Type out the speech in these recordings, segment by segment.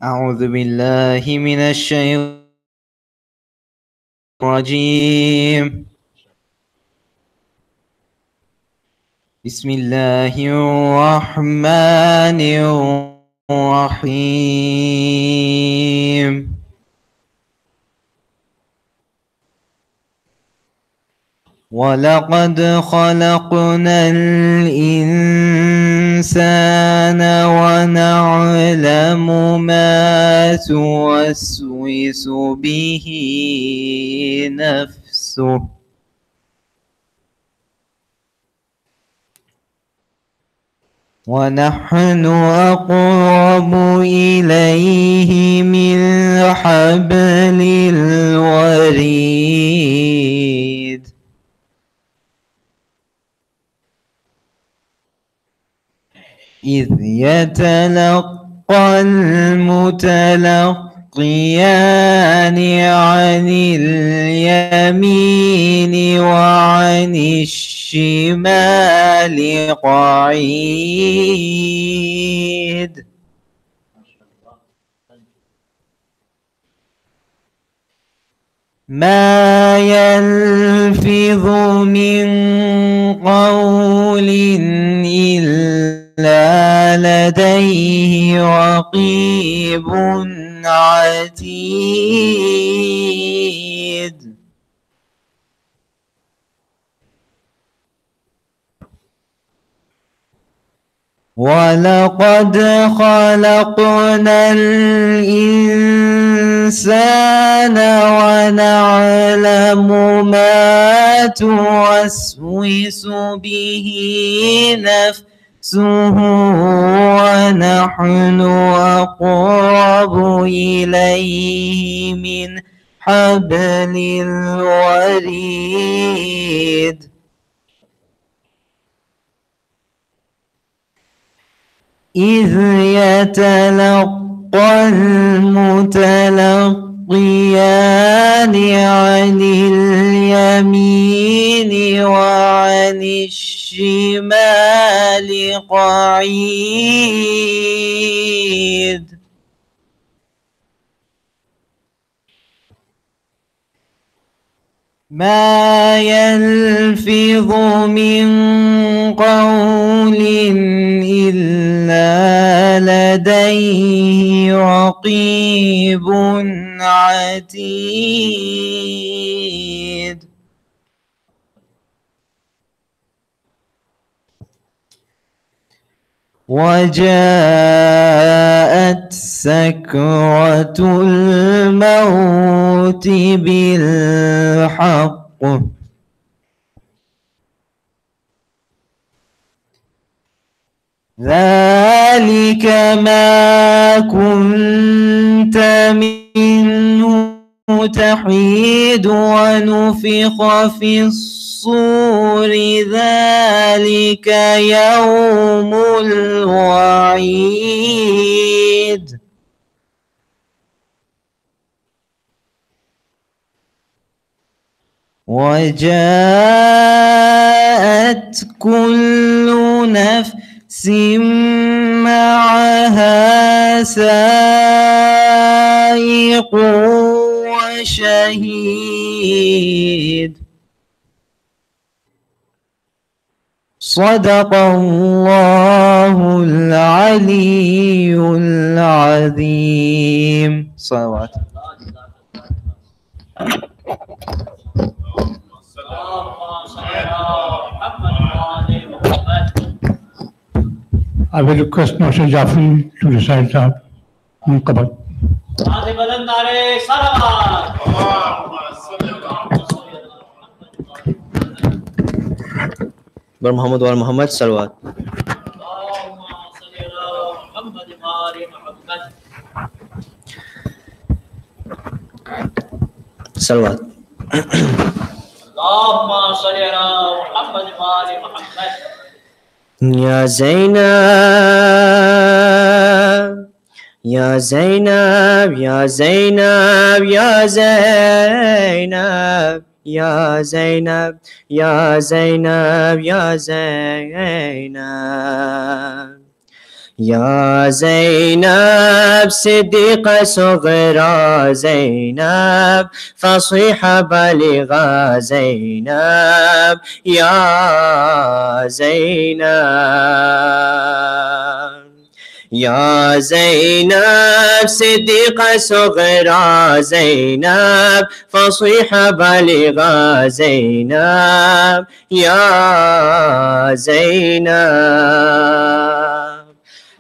أعوذ بالله من الشيطان الرجيم. بسم الله الرحمن الرحيم. ولقد خلقنا الإنسان ونعلم ما توسوس به نفسه ونحن أقرب إليه من حبل الوريد. إذ يتلقى المتلقيان عن اليمين وعن الشمال قعيد. ما يلفظ من قول إلا لديه رقيب عتيد. ولقد خلقنا الإنسان ونعلم ما توسوس به نفسه ونحن أقرب إليه من حبل الوريد. إذ يتلقى المتلقيان عن اليمين وعن الشمال قعيد. ما يلفظ من قول إلا لديه رقيب عتيد. وجاءت سكرة الموت بالحق ذلك ما كنت منه تحيد ونفخ في الصور ذلك يوم الوعيد. وجاءت كل نفس معها سائق وشهيد. صدق الله العلي العظيم. صلوات. I will request Mr. Jafri to recite the Munqabad. Muhammad wa Muhammad salawat. Salawat. Allahumma salli ala Muhammad wa ali Muhammad. Ya Zainab, Ya Zainab, Ya Zainab, Ya Zainab, Ya Zainab, Ya Zainab, Ya Zainab. Ya Zainab, Siddiqa Sughra Zainab, Fasiha Baligha Zainab, Ya Zainab. Ya Zainab, Siddiqa Sughra Zainab, Fasiha Baligha Zainab, Ya Zainab.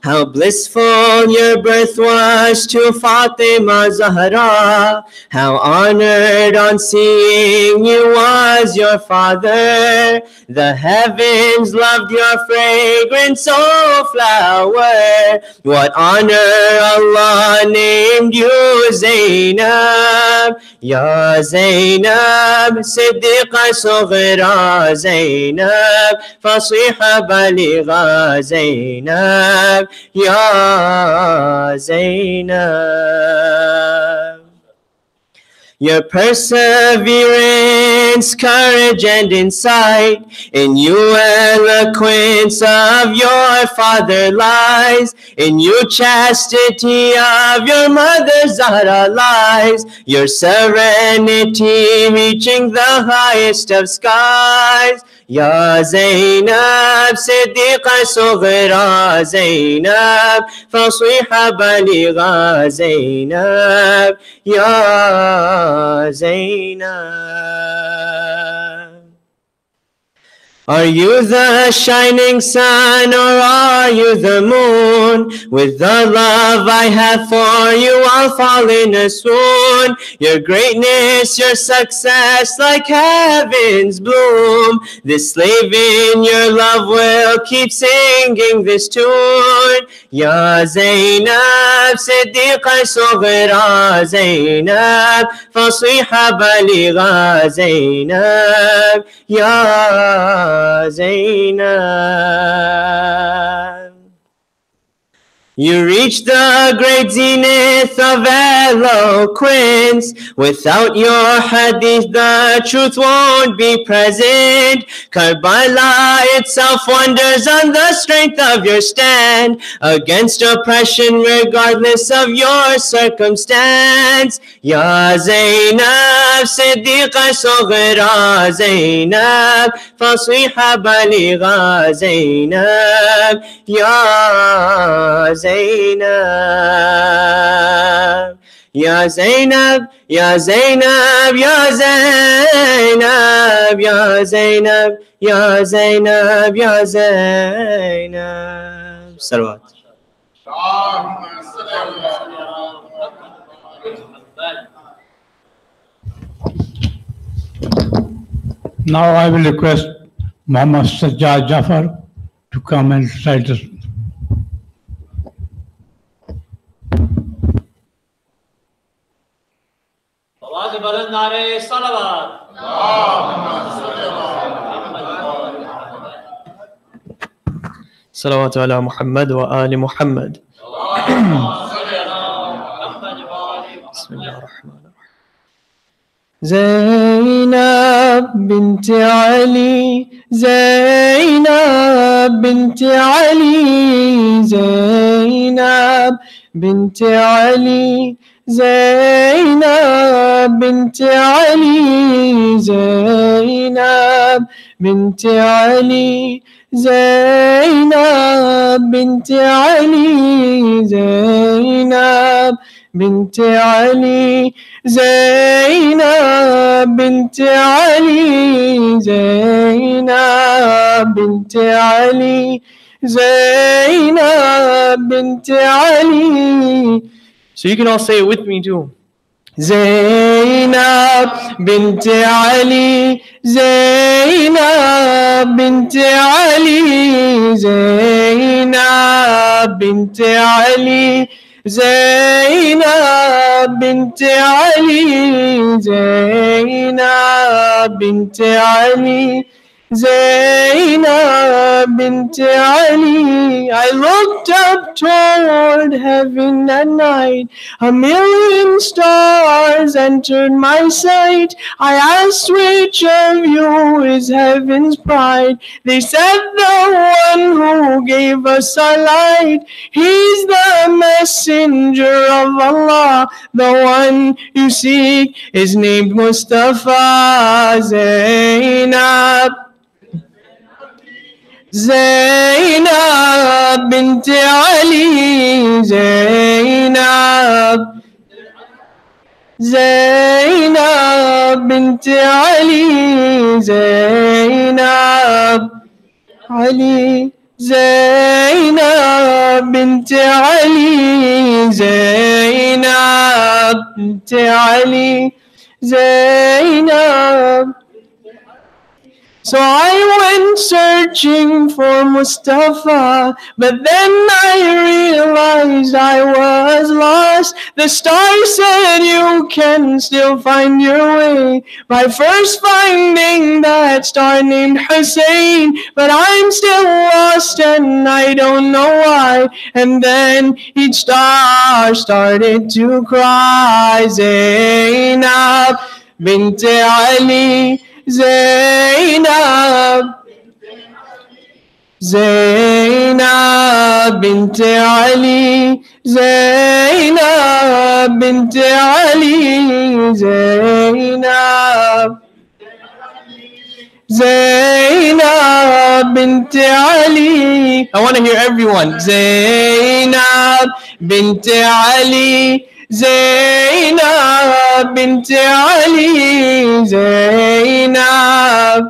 How blissful your birth was to Fatima Zahra. How honored on seeing you was your father. The heavens loved your fragrance, O flower. What honor Allah named you Zainab. Ya Zainab, Siddiqa Sughra Zainab, Fasiha Baligha Zainab, Ya Zainab. Your perseverance, courage, and insight, in you eloquence of your father lies, in you chastity of your mother Zahra lies, your serenity reaching the highest of skies. Ya Zainab, Siddiqa Sughra Zainab, Fasiha Baligha Zainab, Ya Zainab. Are you the shining sun or are you the moon? With the love I have for you, I'll fall in a swoon. Your greatness, your success, like heaven's bloom. This slave in your love will keep singing this tune. Ya Zainab, Siddiqa Sughra Zainab, Fasiha Baligha Zainab, Ya Zainab. You reach the great zenith of eloquence. Without your hadith, the truth won't be present. Karbala itself wonders on the strength of your stand against oppression, regardless of your circumstance. Ya Zainab, Siddiqa Sughra Zainab, Fasiha Baligha Zainab, Ya Zainab. Ya Zainab, Ya Zainab, Ya Zainab, Ya Zainab, Ya Zainab, Ya Zainab. Salawat. Now I will request Muhammad Sajjad Jafar to come and recite this. आवाज बुलंद नारे सलावत صلوات على محمد وآل محمد. بسم الله الرحمن الرحيم. زينب بنت علي، زينب بنت علي، زينب بنت علي، زينب بنت علي، زينب بنت علي، زينب بنت علي، زينب بنت علي، زينب بنت علي، زينب بنت علي، زينب بنت علي. So you can all say it with me too. زينب بنت علي، زينب بنت علي، زينب بنت علي، زينب بنت علي، زينب بنت علي، Zainab bint Ali. I looked up toward heaven at night. A million stars entered my sight. I asked which of you is heaven's pride. They said the one who gave us our light. He's the messenger of Allah. The one you seek is named Mustafa. Zainab. Zainab bint Ali. Zainab. Zainab bint Ali. Zainab. Ali. Zainab bint Ali. Zainab bint Ali. Zainab. So I went searching for Mustafa, but then I realized I was lost. The star said you can still find your way by first finding that star named Hussein. But I'm still lost and I don't know why. And then each star started to cry. Zainab bint Ali. Zainab. Zainab bint Ali. Zainab bint Ali. Zainab. Zainab bint Ali. I want to hear everyone. Zainab bint Ali. Zainab bint Ali. Zainab.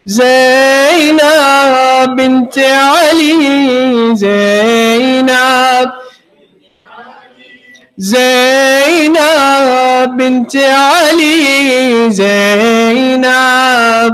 Zainab bint Ali. Zainab. Zainab bint Ali. Zainab.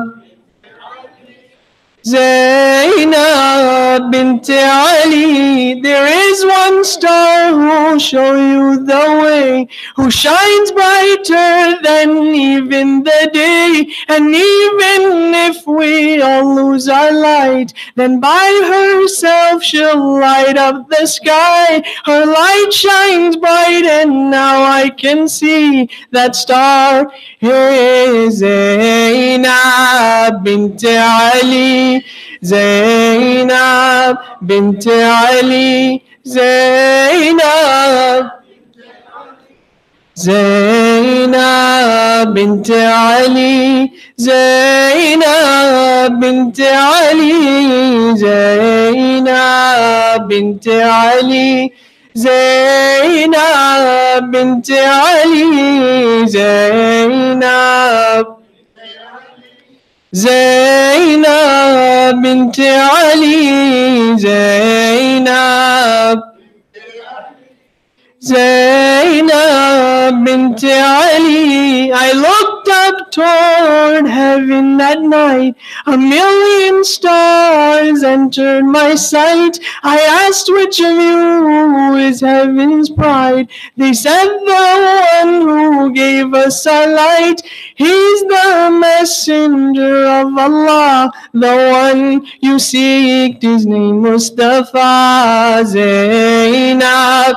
Zainab bint Ali. There is one star who'll show you the way, who shines brighter than even the day. And even if we all lose our light, then by herself she'll light up the sky. Her light shines bright and now I can see that star is Zainab bint Ali. Zainab bint Ali. Zainab. Zainab bint Ali. Zainab bint Ali. Zainab bint Ali. Zainab bint Ali. Zainab. Zainab bint Ali. Zainab. Zainab bint Ali. I looked up toward heaven at night. A million stars entered my sight. I asked which of you is heaven's pride. They said the one who gave us our light. He's the messenger of Allah. The one you seek, his name Mustafa. Zainab.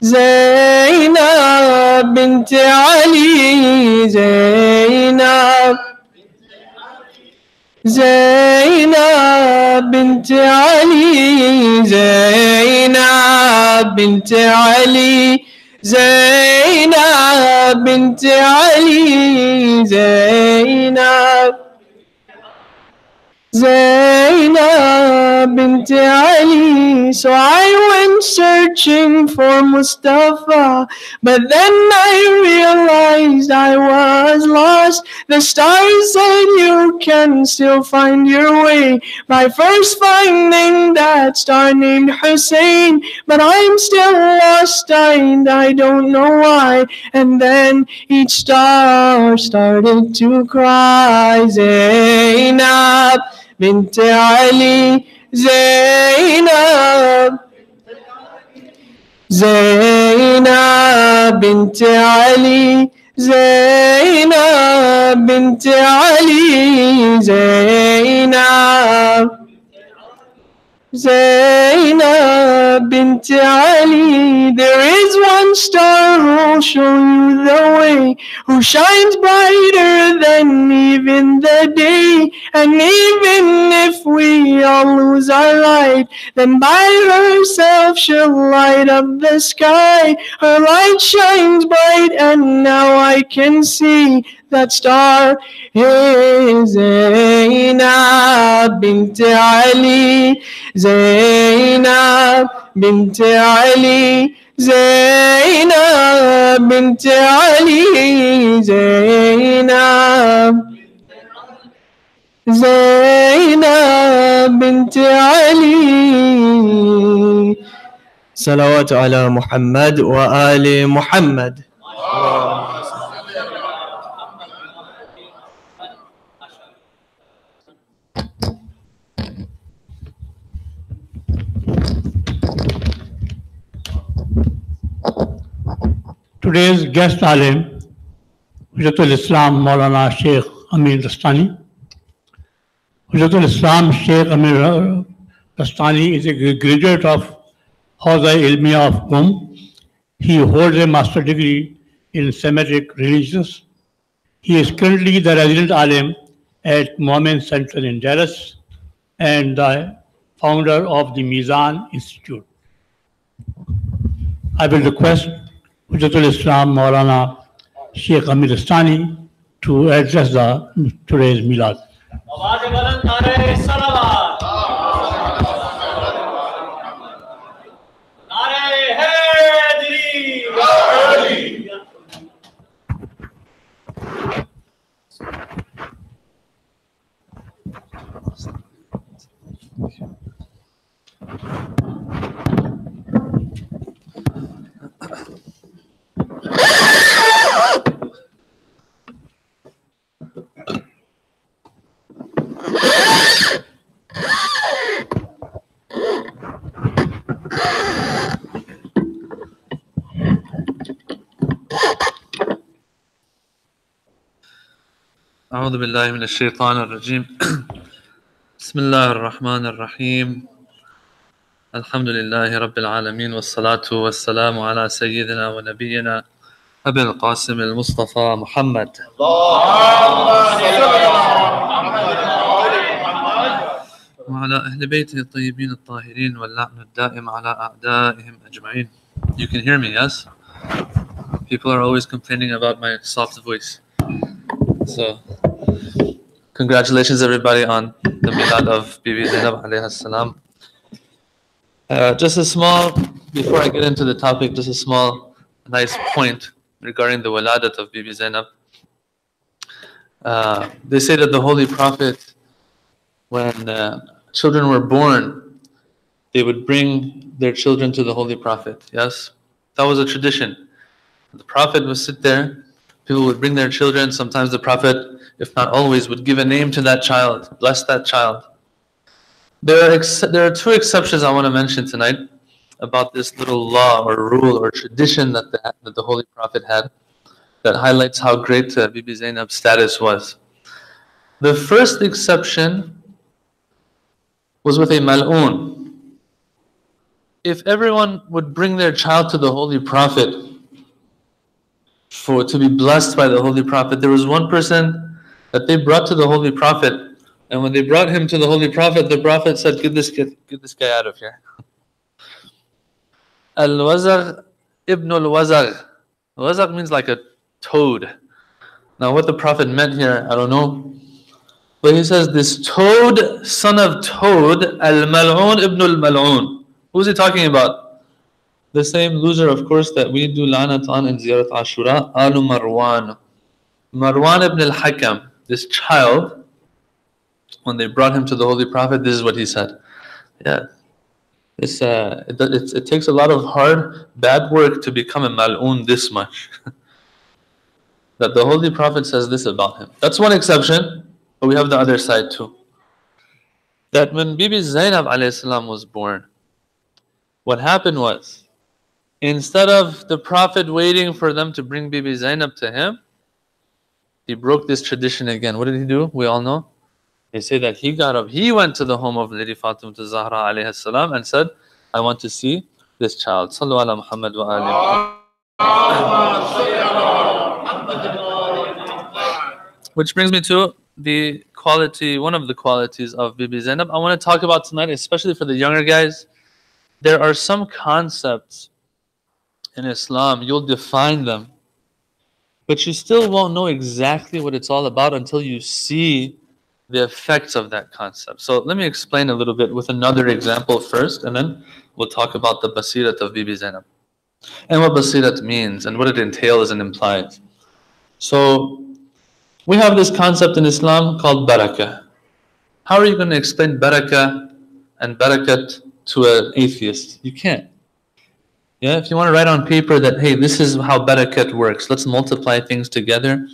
Zainab bint Ali. Zainab. Zainab bint Ali. Zainab bint Ali. Zainab bint Ali. Zainab. Zainab bint Ali. So I went searching for Mustafa, but then I realized I was lost. The stars said you can still find your way by first finding that star named Hussein. But I'm still lost and I don't know why. And then each star started to cry. Zainab bint Ali. Zainab. Zainab bint Ali. Zainab bint Ali, Zainab. Zainab bint Ali, there is one star who'll show you the way, who shines brighter than even the day. And even if we all lose our light, then by herself she'll light up the sky. Her light shines bright, and now I can see that star is Zainab bint Ali, Zainab bint Ali, Zainab bint Ali, Zainab, Zainab bint Ali. Salawat ala Muhammad wa ali Muhammad. Today's guest alim, Hujjatul Islam Maulana Shaykh Amin Rastani. Hujjatul Islam Shaykh Amin Rastani is a graduate of Hawza Ilmiya of Qom. He holds a master degree in Semitic religions. He is currently the resident alim at Mohammed Center in Dallas and the founder of the Mizan Institute. I will request Hujjatul Islam Maulana Shaykh Amin Rastani to address today's Milad. आवाज़ बुलंद नारे सलावत नारे Hydari أعوذ بالله من الشيطان الرجيم بسم الله الرحمن الرحيم الحمد لله رب العالمين والصلاة والسلام على سيدنا ونبينا أبي القاسم المصطفى محمد وعلى أهل بيته الطيبين الطاهرين واللعن الدائم على أعدائهم أجمعين. You can hear me, yes? People are always complaining about my soft voice. So, congratulations everybody on the Milad of Bibi Zainab alayha salam. Just a small, before I get into the topic, just a small, nice point regarding the Waladat of Bibi Zainab. They say that the Holy Prophet, when children were born, they would bring their children to the Holy Prophet. Yes? That was a tradition. The Prophet would sit there, people would bring their children. Sometimes the Prophet, if not always, would give a name to that child, bless that child. There are two exceptions I want to mention tonight about this little law or rule or tradition that the Holy Prophet had that highlights how great Bibi Zainab's status was. The first exception was with a mal'oon. If everyone would bring their child to the Holy Prophet to be blessed by the Holy Prophet, there was one person that they brought to the Holy Prophet, and when they brought him to the Holy Prophet, the Prophet said, get this guy out of here. Al-Wazagh ibn al-Wazagh. Wazagh means like a toad. Now what the Prophet meant here, I don't know. But he says, this toad, son of toad, al-Mal'un ibn al-Mal'un. Who's he talking about? The same loser, of course, that we do la'nat on in Ziyarat Ashura, Alu Marwan. Marwan ibn al-Hakam, this child, when they brought him to the Holy Prophet, this is what he said. Yeah, it takes a lot of hard, bad work to become a mal'oon this much. That the Holy Prophet says this about him. That's one exception, but we have the other side too. That when Bibi Zainab alayhi salam was born, what happened was, instead of the Prophet waiting for them to bring Bibi Zainab to him, he broke this tradition again. What did he do? We all know. They say that he got up, he went to the home of Lady Fatima Zahra alayhi salam and said, I want to see this child. Sallu ala Muhammad wa alihi. Which brings me to the quality, one of the qualities of Bibi Zainab. I want to talk about tonight, especially for the younger guys. There are some concepts in Islam, you'll define them, but you still won't know exactly what it's all about until you see the effects of that concept. So let me explain a little bit with another example first, and then we'll talk about the basirat of Bibi Zainab and what basirat means and what it entails and implies. So we have this concept in Islam called barakah. How are you going to explain barakah and barakat to an atheist? You can't. Yeah, if you want to write on paper that, hey, this is how barakat works, let's multiply things together,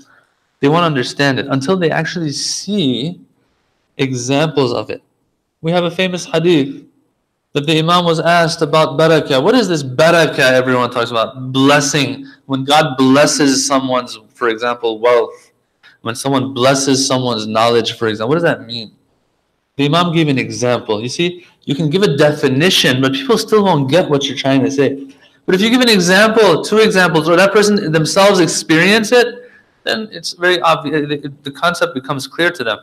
they won't understand it until they actually see examples of it. We have a famous hadith that the Imam was asked about barakah. What is this barakah everyone talks about? Blessing. When God blesses someone's, for example, wealth. When someone blesses someone's knowledge, for example. What does that mean? The Imam gave an example. You see, you can give a definition, but people still won't get what you're trying to say. But if you give an example, 2 examples, or that person themselves experience it, then it's very obvious. The concept becomes clear to them.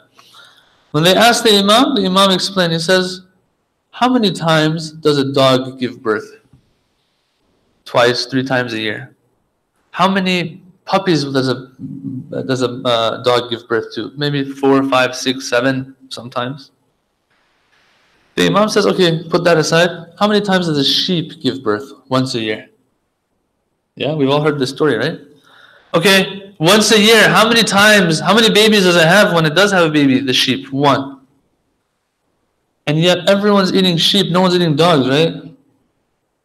When they ask the Imam explained, he says, how many times does a dog give birth? 2, 3 times a year. How many puppies does a dog give birth to? Maybe 4, 5, 6, 7 sometimes. The Imam says, okay, put that aside. How many times does a sheep give birth? Once a year. Yeah, we've all heard this story, right? Okay, once a year, how many times, how many babies does it have when it does have a baby, the sheep? 1. And yet everyone's eating sheep, no one's eating dogs, right?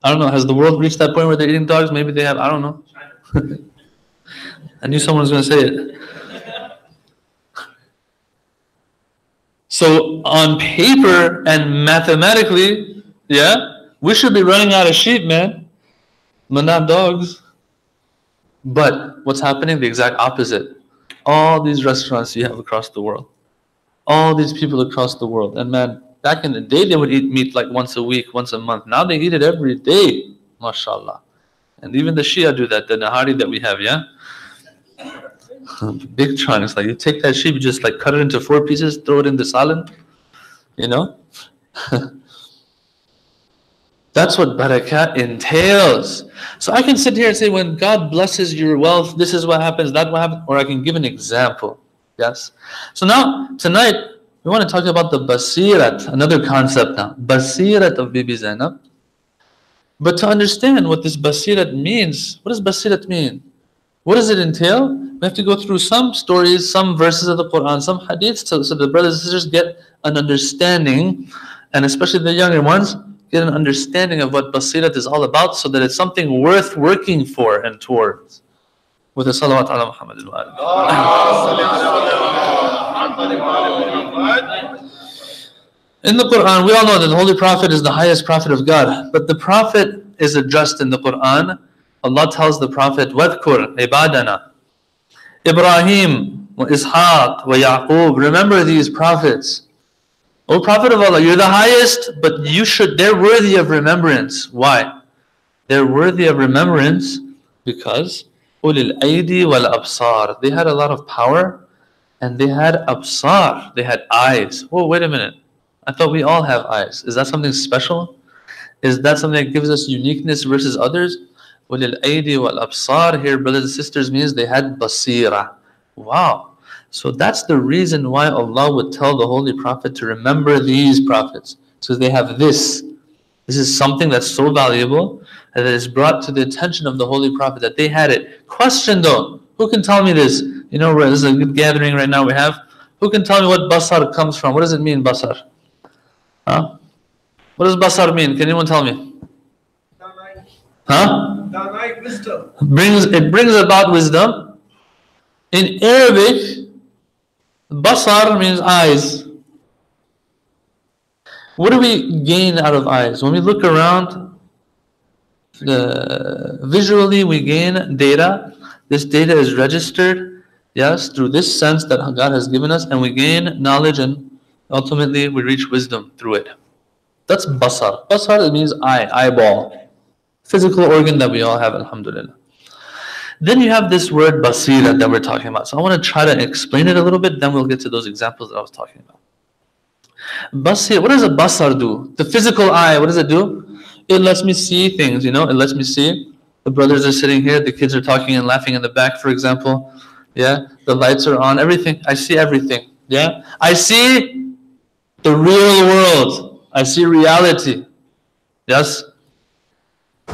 I don't know, has the world reached that point where they're eating dogs? Maybe they have, I don't know. I knew someone was going to say it. So on paper and mathematically, yeah, we should be running out of sheep, man, but not dogs. But what's happening? The exact opposite. All these restaurants you have across the world, all these people across the world, and man, back in the day they would eat meat like once a week, once a month. Now they eat it every day, mashallah. And even the Shia do that, the Nahari that we have, yeah? Big chunks, like you take that sheep, you just like cut it into 4 pieces, throw it in the salad, you know? That's what barakah entails. So I can sit here and say, when God blesses your wealth, this is what happens, that what happens, or I can give an example. Yes? So now, tonight, we want to talk about the basirat, another concept now. Basirat of Bibi Zainab. But to understand what this basirat means, what does basirat mean? What does it entail? We have to go through some stories, some verses of the Quran, some hadiths, so the brothers and sisters get an understanding, and especially the younger ones, get an understanding of what basirat is all about, so that it's something worth working for and towards. With the salawat ala Muhammad. In the Quran, we all know that the Holy Prophet is the highest Prophet of God, but the Prophet is addressed in the Quran. Allah tells the Prophet, وَاذْكُرْ عِبَادَنَا Ibrahim wa Ishaq wa Yaqub. Remember these prophets. O Prophet of Allah, you're the highest, but they're worthy of remembrance. Why? They're worthy of remembrance because ulil aidi wal absar. They had a lot of power and they had absar. They had eyes. Whoa, wait a minute. I thought we all have eyes. Is that something special? Is that something that gives us uniqueness versus others? Ulil aidi wal absar. Here, brothers and sisters, means they had basira. Wow. So that's the reason why Allah would tell the Holy Prophet to remember these prophets. Because they have this. This is something that's so valuable that is brought to the attention of the Holy Prophet that they had it. Question though, who can tell me this? You know, this is a good gathering right now we have. Who can tell me what basar comes from? What does it mean, basar? Huh? What does basar mean? Can anyone tell me? Huh? Wisdom. It brings about wisdom. In Arabic, basar means eyes. What do we gain out of eyes? When we look around, visually we gain data. This data is registered Yes, through this sense that God has given us, and we gain knowledge, and ultimately we reach wisdom through it. That's basar. Basar means eye, eyeball. Physical organ that we all have, alhamdulillah. Then you have this word basira that we're talking about. So I want to try to explain it a little bit, then we'll get to those examples that I was talking about. Basir, what does a basar do? The physical eye, what does it do? It lets me see things, it lets me see. The brothers are sitting here, the kids are talking and laughing in the back, for example. Yeah, the lights are on, everything. I see everything. Yeah, I see the real world. I see reality. Yes.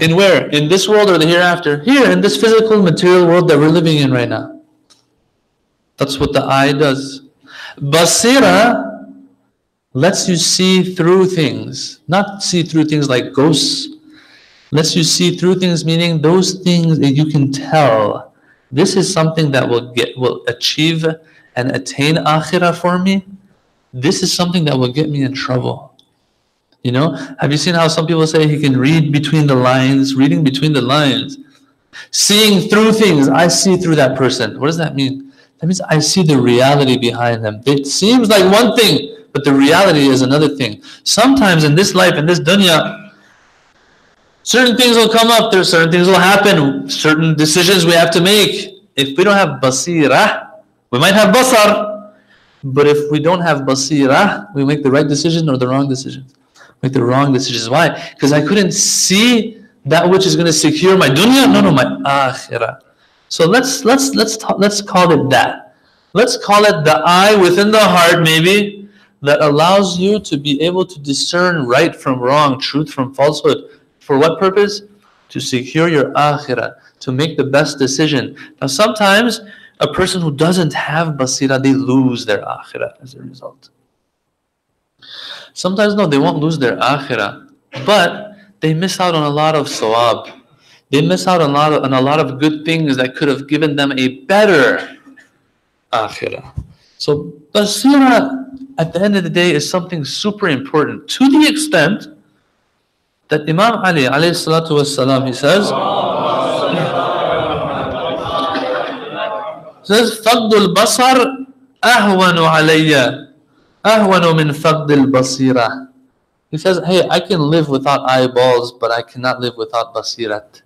In where? In this world or the hereafter? Here, in this physical, material world that we're living in right now. That's what the eye does. Basira lets you see through things. Not see through things like ghosts. Lets you see through things, meaning those things that you can tell. This is something that will achieve and attain akhirah for me. This is something that will get me in trouble. Have you seen how some people say he can read between the lines? Reading between the lines. Seeing through things. I see through that person. What does that mean? That means I see the reality behind them. It seems like one thing, but the reality is another thing. Sometimes in this life, in this dunya, certain things will come up, certain things will happen, certain decisions we have to make. If we don't have basira, we might have basar. But if we don't have basira, we make the right decision or the wrong decision. Make the wrong decisions. Why? Because I couldn't see that which is going to secure my dunya. No, my akhirah. So let's call it that. Let's call it the eye within the heart, maybe, that allows you to be able to discern right from wrong, truth from falsehood. For what purpose? To secure your akhirah, to make the best decision. Now sometimes a person who doesn't have basira, they lose their akhirah as a result. Sometimes no, they won't lose their akhirah, but they miss out on a lot of sawab. They miss out on a lot of good things that could have given them a better akhirah. So basira at the end of the day is something super important, to the extent that Imam Ali alayhi salatu wassalam, he says فَقْدُ الْبَصَرِ أَهْوَنُ عَلَيَّ أَهْوَنُ مِنْ فَقْدِ الْبَصِيرَةِ. He says, hey, I can live without eyeballs, but I cannot live without basirat.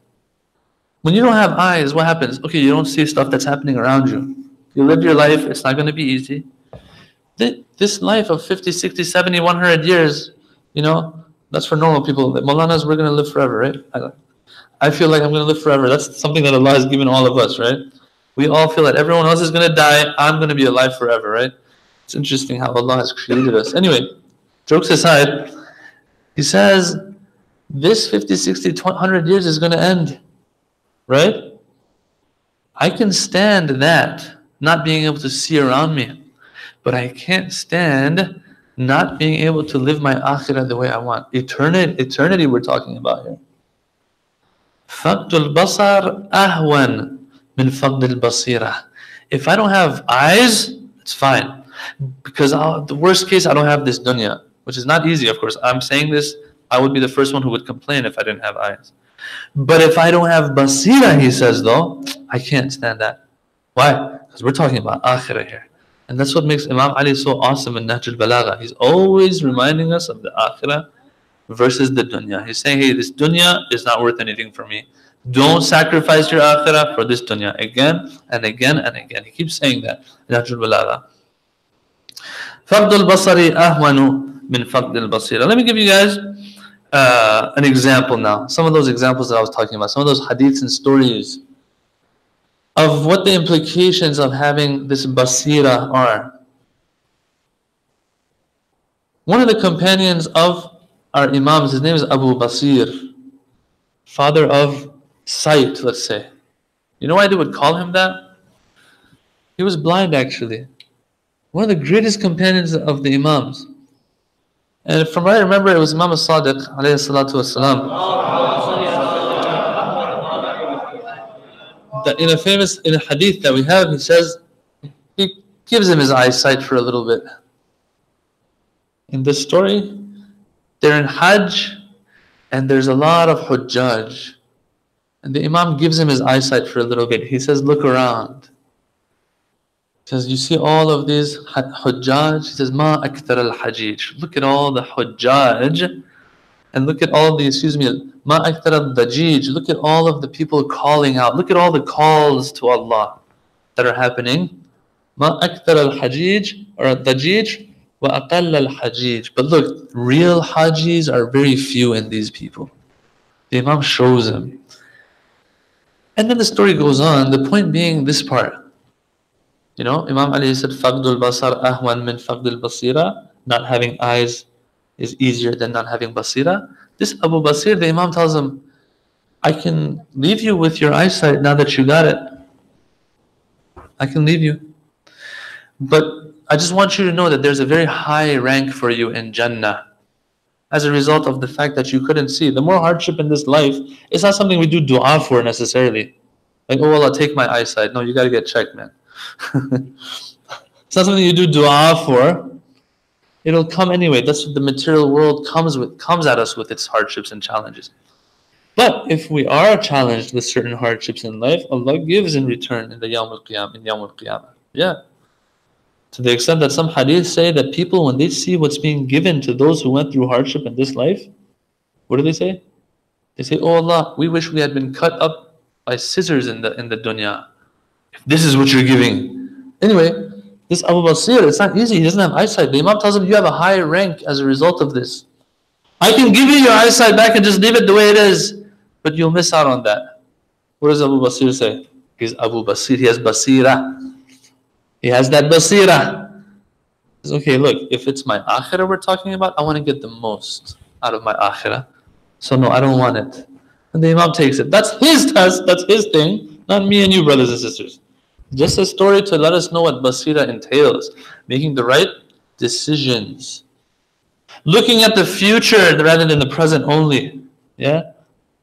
When you don't have eyes, what happens? Okay, you don't see stuff that's happening around you. You live your life, it's not going to be easy. This life of 50, 60, 70, 100 years, that's for normal people. Maulanas, we're going to live forever, right? I feel like I'm going to live forever. That's something that Allah has given all of us, right? We all feel that everyone else is going to die. I'm going to be alive forever, right? It's interesting how Allah has created us. Anyway, jokes aside, he says, this 50, 60, 100 years is going to end, right? I can stand that, not being able to see around me. But I can't stand not being able to live my akhirah the way I want. Eternity we're talking about here. فَقْدُ الْبَصَرِ أَهْوَنْ مِنْ فَقْدِ الْبَصِيرَةِ. If I don't have eyes, it's fine. Because the worst case, I don't have this dunya, which is not easy, of course. I'm saying this, I would be the first one who would complain if I didn't have eyes. But if I don't have basira, he says, though, I can't stand that. Why? Because we're talking about akhirah here. And that's what makes Imam Ali so awesome in Nahj al-Balagha. He's always reminding us of the akhirah versus the dunya. He's saying, hey, this dunya is not worth anything for me. Don't sacrifice your akhirah for this dunya. Again and again and again. He keeps saying that in Nahj al-Balagha. فَقْدُ الْبَصَرِ أَهْوَنُ مِنْ فَقْدِ الْبَصِيرَةِ. Let me give you guys an example now. Some of those examples that I was talking about. Some of those hadiths and stories of what the implications of having this basira are. One of the companions of our imams, his name is Abu Basir, father of sight, let's say. You know why they would call him that? He was blind, actually. One of the greatest companions of the imams. And from what I remember, it was Imam al-Sadiq, alayhi salatu wasalam, that in a hadith that we have, he says, he gives him his eyesight for a little bit. In this story, they're in Hajj, and there's a lot of Hujjaj. And the Imam gives him his eyesight for a little bit. He says, look around. He says, you see all of these hujjaj? He says, Ma akthar al-hajij. Look at all the hujjaj. And look at all the, Ma akthar al-dajij. Look at all of the people calling out. Look at all the calls to Allah that are happening. Ma akthar al-hajij or al-dajij wa aqall al-hajij. But look, real hajis are very few in these people. The Imam shows them. And then the story goes on. The point being this part. Imam Ali said, Faqdul basar ahwan min faqdul basira. Not having eyes is easier than not having basira. This Abu Basir, the Imam tells him, I can leave you with your eyesight now that you got it. I can leave you. But I just want you to know that there's a very high rank for you in Jannah as a result of the fact that you couldn't see. The more hardship in this life, it's not something we do dua for necessarily. Like, oh Allah, take my eyesight. No, you got to get checked, man. It's not something you do dua for. It'll come anyway. That's what the material world comes at us with its hardships and challenges. But if we are challenged with certain hardships in life, Allah gives in return in the Yawm al-Qiyamah. Yeah. To the extent that some hadiths say that people, when they see what's being given to those who went through hardship in this life, what do they say? They say, oh Allah, we wish we had been cut up by scissors in the dunya. If this is what you're giving. Anyway, this Abu Basir, it's not easy. He doesn't have eyesight. The Imam tells him, you have a high rank as a result of this. I can give you your eyesight back and just leave it the way it is, but you'll miss out on that. What does Abu Basir say? He's Abu Basir. He has basira. He has that basira. He says, okay, look, if it's my akhirah we're talking about, I want to get the most out of my akhirah. So no, I don't want it. And the Imam takes it. That's his test. That's his thing. Not me and you, brothers and sisters. Just a story to let us know what basira entails. Making the right decisions. Looking at the future rather than the present only. Yeah?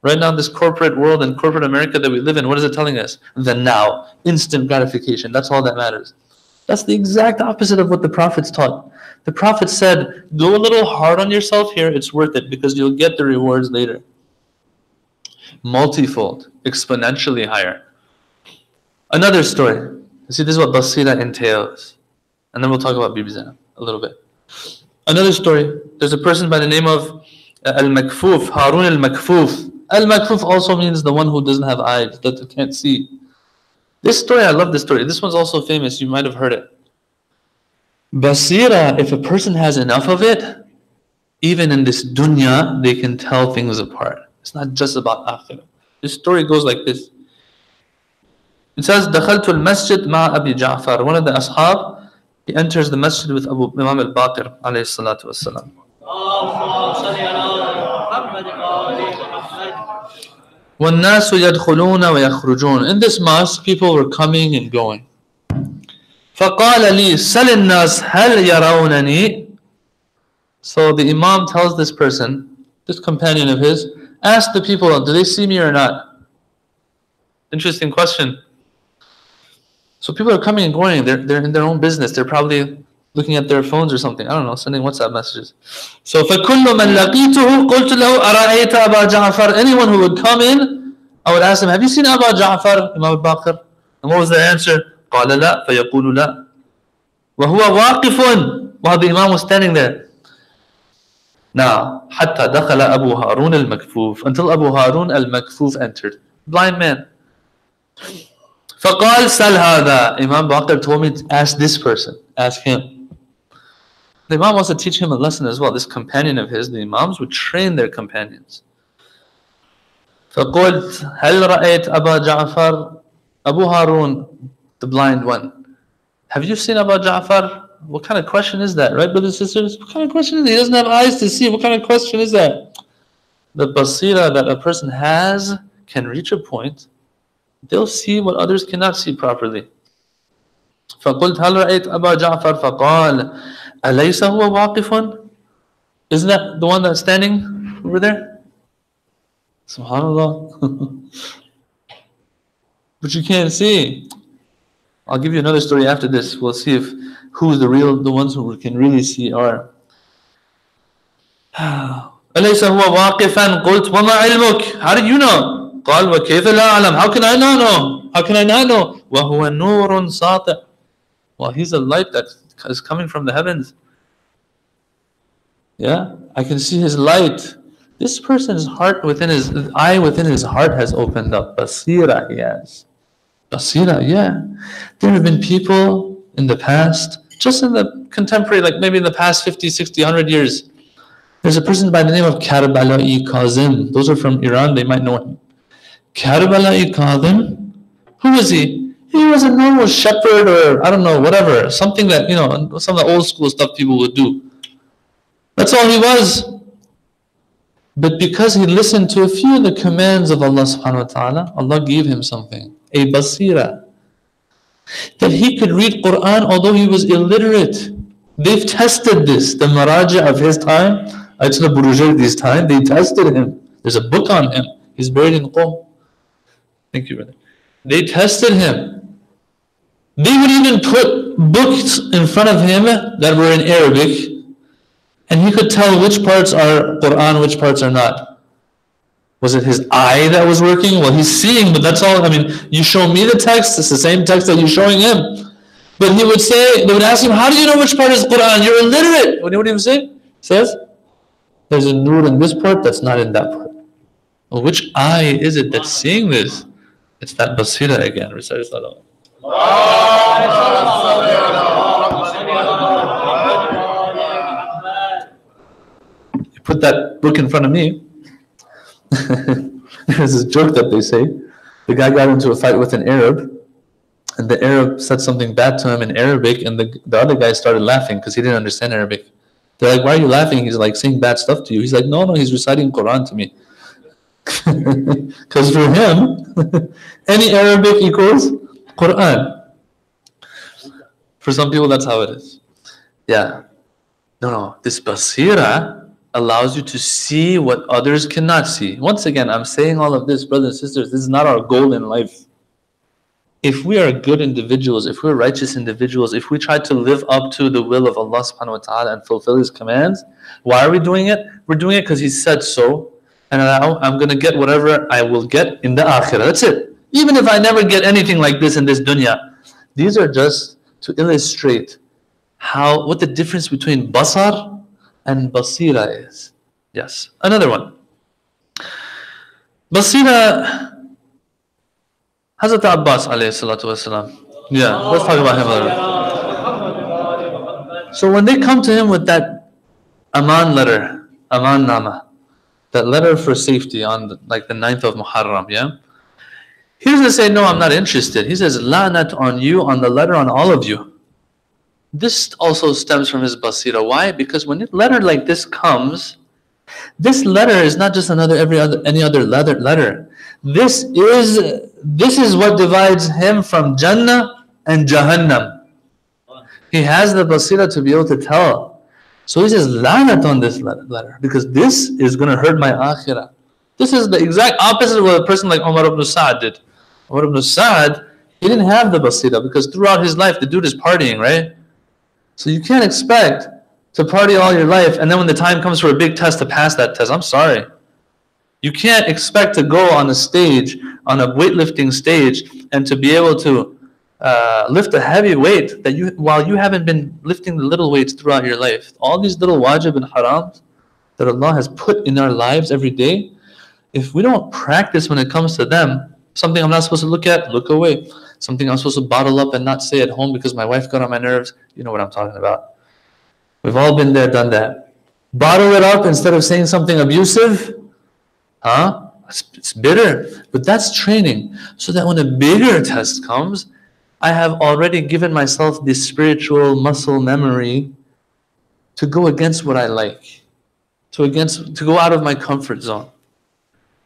Right now, this corporate world and corporate America that we live in, what is it telling us? The now. Instant gratification. That's all that matters. That's the exact opposite of what the prophets taught. The prophet said, go a little hard on yourself here. It's worth it because you'll get the rewards later. Multifold. Exponentially higher. Another story. You see, this is what basira entails. And then we'll talk about LadyZainab a little bit. Another story. There's a person by the name of Al-Makfuf, Harun Al-Makfuf. Al-Makfuf also means the one who doesn't have eyes, that can't see. This story, I love this story. This one's also famous. You might have heard it. Basira, if a person has enough of it, even in this dunya, they can tell things apart. It's not just about akhirah. This story goes like this. It says, دخلت المسجد مع أبي جعفر. One of the ashab, he enters the masjid with Imam al-Baqir alayhi salatu wassalam. وَالنَّاسُ يَدْخُلُونَ وَيَخْرُجُونَ. In this mosque, people were coming and going. فَقَالَ لِي سَلِ النَّاسِ هَلْ يَرَوْنَنِي. So the Imam tells this person, this companion of his, ask the people, do they see me or not? Interesting question. So people are coming and going, they're in their own business. They're probably looking at their phones or something. I don't know, sending WhatsApp messages. So فَكُلُّ مَنْ لَقِيتُهُ قُلْتُ لَهُ أَرَأَيْتَ أَبَا جَعْفَرَ. Anyone who would come in, I would ask him, have you seen Abu Ja'far, Imam al-Baqir? And what was the answer? قَالَ لَا فَيَقُولُ لَا وَهُوَ وَاقِفٌ. While the Imam was standing there. Now, حَتَّى دَخَلَ أَبُو هَارُونَ الْمَكْفُوفِ. Until Abu Harun al-Makfuf entered. Blind man. فَقَالْ سَلْ هَذَا. Imam Baqir told me to ask this person. Ask him. The Imam wants to teach him a lesson as well. This companion of his, the Imams would train their companions. فَقُلْتْ هَلْ رَأَيْتْ أَبَا جَعْفَرَ. Abu Harun, the blind one. Have you seen Abu Ja'far? What kind of question is that? Right, brothers and sisters? What kind of question is that? He doesn't have eyes to see. What kind of question is that? The basira that a person has can reach a point. They'll see what others cannot see properly. فَقُلْتْ هَلْ رَأَيْتْ أَبَا جَعْفَرَ فَقَالَ أَلَيْسَ هُوَ وَاقِفٌ. Isn't that the one that's standing over there? SubhanAllah. But you can't see. I'll give you another story after this. We'll see if who's the ones who can really see are. أَلَيْسَ هُوَ وَاقِفًا قُلْتْ وَمَا عِلْمُكَ. How did you know? قال وكيف لا أعلم. How can I not know? How can I not know? وهو نور ساطع. Well, he's a light that is coming from the heavens. Yeah, I can see his light. This person's heart within his eye within his heart has opened up. Basira, he has. Basira, yeah. There have been people in the past, just in the contemporary, like maybe in the past 50, 60, 100 years. There's a person by the name of Karbala'i Kazim. Those are from Iran, they might know him. Karbala'i Kazim, who was he? He was a normal shepherd or, I don't know, whatever. Something that, some of the old school stuff people would do. That's all he was. But because he listened to a few of the commands of Allah subhanahu wa ta'ala, Allah gave him something, a basira. That he could read Quran although he was illiterate. They've tested this. The Maraja of his time, Ayatollah Burujaydi's time, they tested him. There's a book on him. He's buried in Qom. Thank you, brother. They tested him. They would even put books in front of him that were in Arabic, and he could tell which parts are Quran, which parts are not. Was it his eye that was working? Well, he's seeing, but that's all. I mean, you show me the text, it's the same text that you're showing him. But he would say, they would ask him, how do you know which part is Quran? You're illiterate. What do you say? He says, there's a nur in this part that's not in that part. Well, which eye is it that's seeing this? It's that basira again. Recite salam. You put that book in front of me. There's this joke that they say. The guy got into a fight with an Arab, and the Arab said something bad to him in Arabic, and the other guy started laughing because he didn't understand Arabic. They're like, why are you laughing? He's like saying bad stuff to you. He's like, no, he's reciting Quran to me. Because for him, any Arabic equals Quran. For some people, that's how it is. Yeah. No. This basira allows you to see what others cannot see. Once again, I'm saying all of this, brothers and sisters, this is not our goal in life. If we are good individuals, if we're righteous individuals, if we try to live up to the will of Allah subhanahu wa ta'ala and fulfill His commands, why are we doing it? We're doing it because He said so. And now I'm going to get whatever I will get in the akhirah. That's it. Even if I never get anything like this in this dunya. These are just to illustrate what the difference between basar and basira is. Yes. Another one. Basira, Hazrat Abbas alayhi salatu wasalam. Yeah, let's talk about him a little. So when they come to him with that Aman letter, Aman Nama, that letter for safety on the 9th of Muharram, yeah? He doesn't say, no, I'm not interested. He says, la'nat on you, on the letter, on all of you. This also stems from his basira. Why? Because when a letter like this comes, this letter is not just any other letter. This is what divides him from Jannah and Jahannam. He has the basira to be able to tell. So he says, la'nat on this letter, because this is going to hurt my akhirah. This is the exact opposite of what a person like Umar ibn Sa'd did. Umar ibn Sa'd, he didn't have the basira, because throughout his life, the dude is partying, right? So you can't expect to party all your life, and then when the time comes for a big test, to pass that test. I'm sorry. You can't expect to go on a stage, on a weightlifting stage, and to be able to lift a heavy weight while you haven't been lifting the little weights throughout your life. All these little wajib and harams that Allah has put in our lives every day, if we don't practice when it comes to them, something I'm not supposed to look at, look away. Something I'm supposed to bottle up and not say at home because my wife got on my nerves, you know what I'm talking about. We've all been there, done that. Bottle it up instead of saying something abusive. It's bitter. But that's training. So that when a bigger test comes, I have already given myself this spiritual muscle memory to go against what I like, to go out of my comfort zone.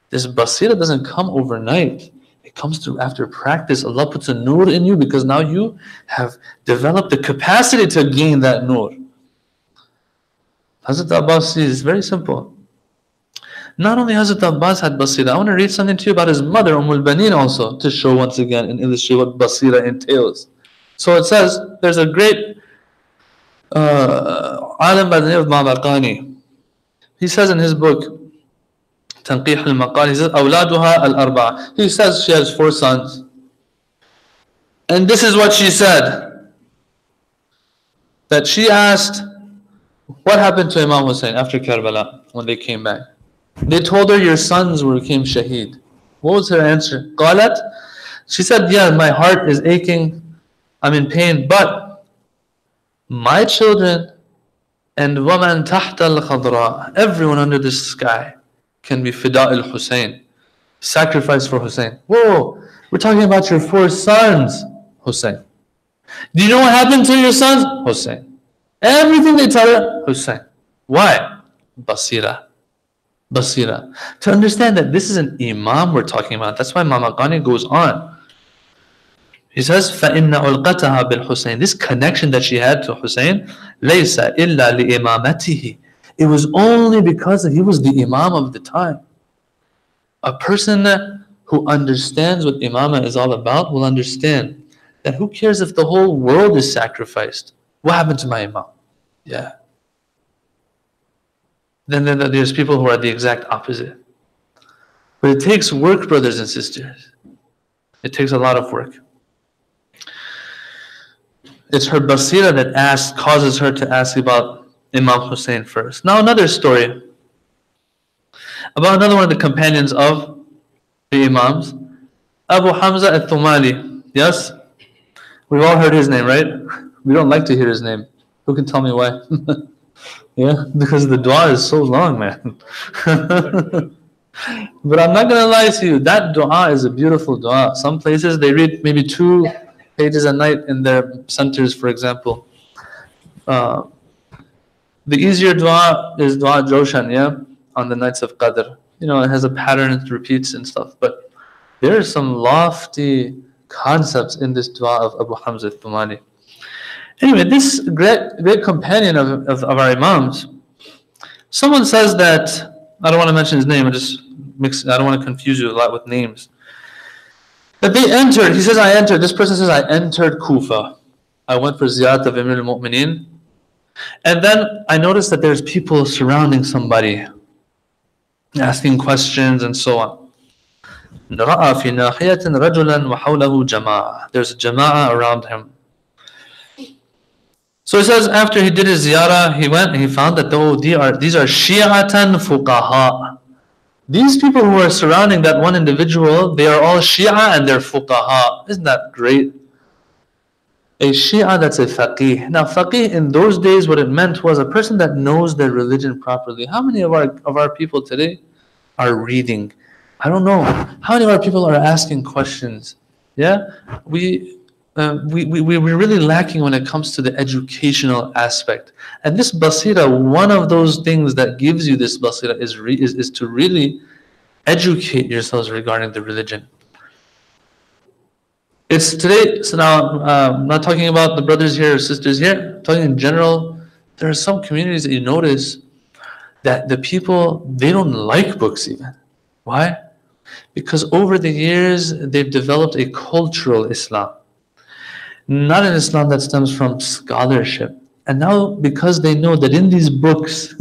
This basira doesn't come overnight. It comes through after practice. Allah puts a nur in you because now you have developed the capacity to gain that nur. Hazrat Abbas is very simple. Not only Hazrat Abbas had basira, I want to read something to you about his mother, Baneen, also, to show once again and illustrate what basira entails. So it says, there's a great alim by the name of Ma'baqani. He says in his book, Tanqih al-Maqal, he says, Awladuha al-Arba'a. He says she has 4 sons. And this is what she said. that she asked, what happened to Imam Hussein after Karbala when they came back? They told her, your sons became shaheed. What was her answer? قالت, she said, yeah, my heart is aching, I'm in pain, but my children and وَمَنْ تَحْتَ الْخَضْرَاء, everyone under the sky can be fida al-Hussein, sacrifice for Hussein. Whoa, we're talking about your 4 sons, Hussein. Do you know what happened to your sons? Hussein. Everything they tell her, Hussein. Why? Basira. Basira. To understand that this is an imam we're talking about. That's why Mama Ghani goes on. He says, فَإِنَّ عُلْقَتَهَا بِالْحُسَيْنِ, this connection that she had to Hussein, لَيْسَ إِلَّا لِإِمَامَتِهِ, it was only because he was the imam of the time. A person who understands what imamah is all about will understand that who cares if the whole world is sacrificed? What happened to my imam? Yeah. Then there's people who are the exact opposite. But it takes work, brothers and sisters. It takes a lot of work. It's her basira that causes her to ask about Imam Hussein first. Now another story about another one of the companions of the Imams, Abu Hamza al-Thumali. Yes? We've all heard his name, right? We don't like to hear his name. Who can tell me why? Yeah? Because the dua is so long, man. But I'm not going to lie to you, that dua is a beautiful dua. Some places they read maybe 2 pages a night in their centers, for example. The easier dua is dua Joshan, yeah? On the nights of Qadr. You know, it has a pattern, it repeats and stuff. But there are some lofty concepts in this dua of Abu Hamza al-Thumali. Anyway, this great companion of our Imams, someone says that, I don't want to mention his name, I don't want to confuse you a lot with names. That they entered, he says, this person says, I entered Kufa. I went for ziyarat of Amir al-Mu'mineen. And then I noticed that there's people surrounding somebody, asking questions and so on. رَأَى فِي نَاحِيَةٍ رَجُلًا وَحَوْلَهُ جَمَاعَةً. There's a jama'ah around him. So he says, after he did his ziyarah, he went and he found that these are Shi'atan fuqaha. These people who are surrounding that one individual, they are all Shia and they're fuqaha. Isn't that great? A Shia, that's a faqih. Now faqih in those days, what it meant was a person that knows their religion properly. How many of our people today are reading? I don't know. How many of our people are asking questions? Yeah? We're really lacking when it comes to the educational aspect. And this basira, one of those things that gives you this basira is to really educate yourselves regarding the religion. It's today, so now I'm not talking about the brothers here or sisters here, I'm talking in general. There are some communities that you notice that the people, they don't like books even. Why? Because over the years, they've developed a cultural Islam. Not an Islam that stems from scholarship. And now, because they know that in these books,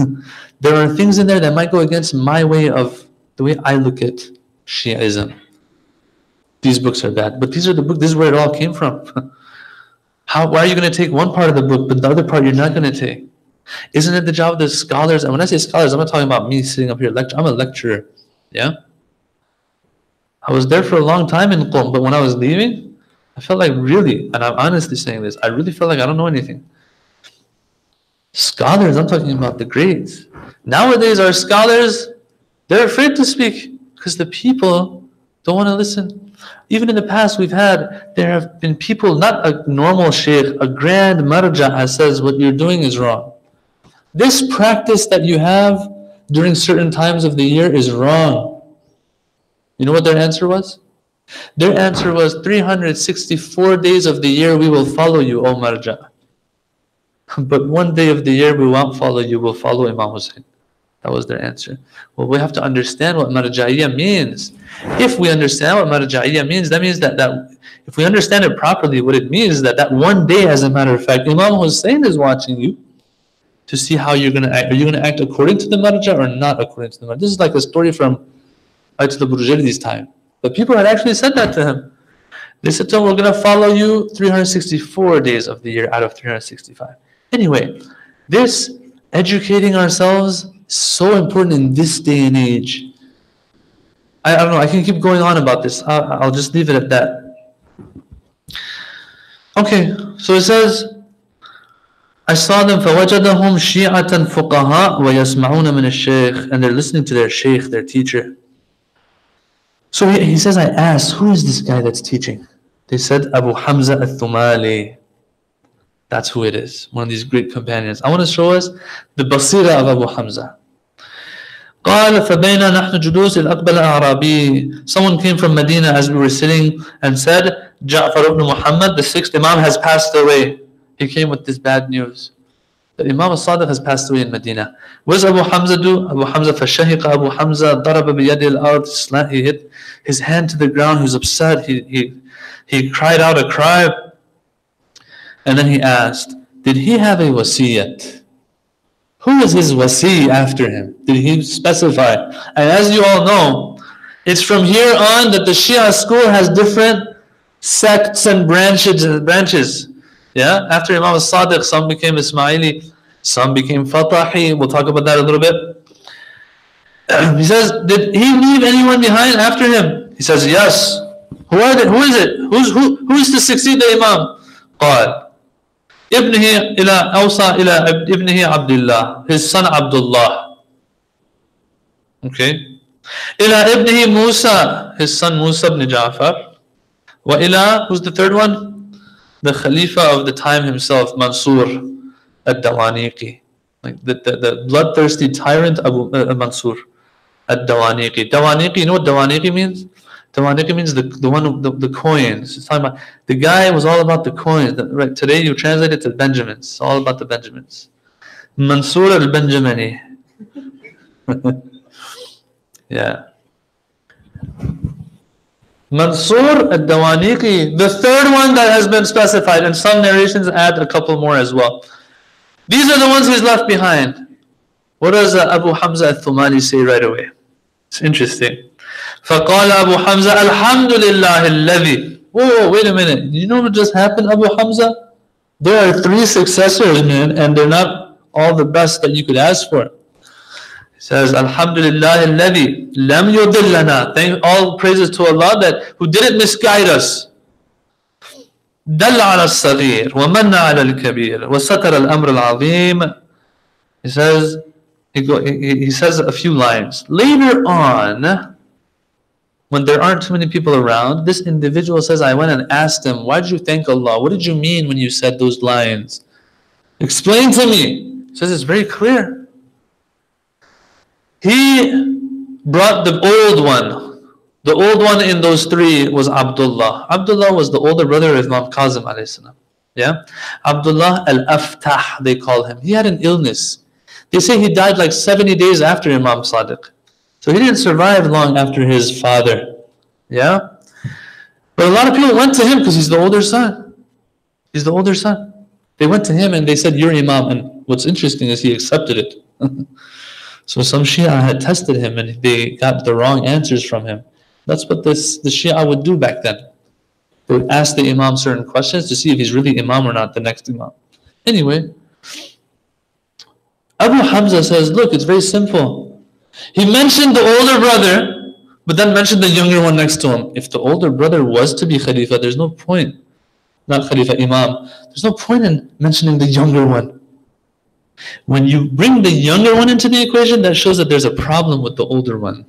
there are things in there that might go against my way of, the way I look at Shiaism. These books are bad. But these are the books, this is where it all came from. Why are you going to take one part of the book, but the other part you're not going to take? Isn't it the job of the scholars? And when I say scholars, I'm not talking about me sitting up here lecturing. I'm a lecturer. Yeah? I was there for a long time in Qom, but when I was leaving, I felt like really, and I'm honestly saying this, I really felt like I don't know anything. Scholars, I'm talking about the grades. Nowadays, our scholars, they're afraid to speak because the people don't want to listen. Even in the past, there have been people, not a normal sheikh, a grand marja says what you're doing is wrong. This practice that you have during certain times of the year is wrong. You know what their answer was? Their answer was 364 days of the year we will follow you, O marja. But one day of the year we won't follow you, we'll follow Imam Hussein. That was their answer. Well, we have to understand what marja'iyya means. If we understand what marja'iyya means, that means that if we understand it properly, what it means is that one day, as a matter of fact, Imam Hussein is watching you to see how you're going to act. Are you going to act according to the marja or not according to the marja? This is like a story from Ayatollah Burjali's time. The people had actually said that to him. They said to him, we're going to follow you 364 days of the year out of 365. Anyway, this educating ourselves is so important in this day and age. I don't know, I can keep going on about this. I'll just leave it at that. Okay, so it says, I saw them فَوَجَدَهُمْ شِيعَةً فُقَهَاء وَيَسْمَعُونَ مِنَ الشَّيْخِ, and they're listening to their shaykh, their teacher. So he says, I asked, who is this guy that's teaching? They said, Abu Hamza al-Thumali. That's who it is, one of these great companions. I want to show us the basira of Abu Hamza. قال فبينا نحن جلوس الأقبل أعرابي. Someone came from Medina as we were sitting and said, Ja'far ibn Muhammad, the sixth Imam, has passed away. He came with this bad news. The Imam al-Sadiq has passed away in Medina. What does Abu Hamza do? Abu Hamza فشهق Abu Hamza ضرب بيده الأرض. He hit his hand to the ground. He was upset. He cried out a cry. And then he asked, did he have a wasiyat? Who is his wasi after him? Did he specify? And as you all know, it's from here on that the Shia school has different sects and branches. Yeah, after Imam al-Sadiq, some became Ismaili, some became Fatahi. We'll talk about that a little bit. He says, did he leave anyone behind after him? He says, yes. Who is it? Who is to succeed the Imam? قال ابنه إلى أوصى إلى ابنه عبد الله, his son Abdullah. Okay. إلى ابنه موسى, his son Musa ibn Ja'far. وإلى, who's the third one? The Khalifa of the time himself, Mansur al-Dawaniqi. Like the bloodthirsty tyrant Abu Mansur al-Dawaniqi. Dawaniqi, you know what Dawaniqi means? Dawaniqi means the one, the coins. It's talking about, the guy was all about the coins. Right, today you translate it to Benjamins. It's all about the Benjamins. Mansur al-Benjamini. Yeah. Mansur al-Dawaniqi, the third one that has been specified, and some narrations add a couple more as well. These are the ones he's left behind. What does Abu Hamza al-Thumali say right away? It's interesting. فَقَالَ أَبُو حَمْزَةَ الْحَمْدُ لِلَّهِ الَّذِي. Whoa, wait a minute. You know what just happened, Abu Hamza? There are 3 successors, man, and they're not all the best that you could ask for. He says, Alhamdulillah alladhi lam yudillana. Thank all praises to Allah who didn't misguide us. دل على الصغير ومن على الكبير وستر الأمر العظيم. He says a few lines. Later on, when there aren't too many people around, this individual says, I went and asked him, why did you thank Allah? What did you mean when you said those lines? Explain to me. He says, it's very clear. He brought the old one. The old one in those 3 was Abdullah. Abdullah was the older brother of Imam Kazim alayhi salam. Yeah? Abdullah al-Aftah, they call him. He had an illness. They say he died like 70 days after Imam Sadiq. So he didn't survive long after his father. Yeah? But a lot of people went to him because he's the older son. He's the older son. They went to him and they said, you're Imam. And what's interesting is he accepted it. So some Shia had tested him and they got the wrong answers from him. That's what the Shia would do back then. They would ask the Imam certain questions to see if he's really Imam or not, the next Imam. Anyway, Abu Hamza says, look, it's very simple. He mentioned the older brother, but then mentioned the younger one next to him. If the older brother was to be Khalifa, there's no point. Not Khalifa, Imam. There's no point in mentioning the younger one. When you bring the younger one into the equation, that shows that there's a problem with the older one.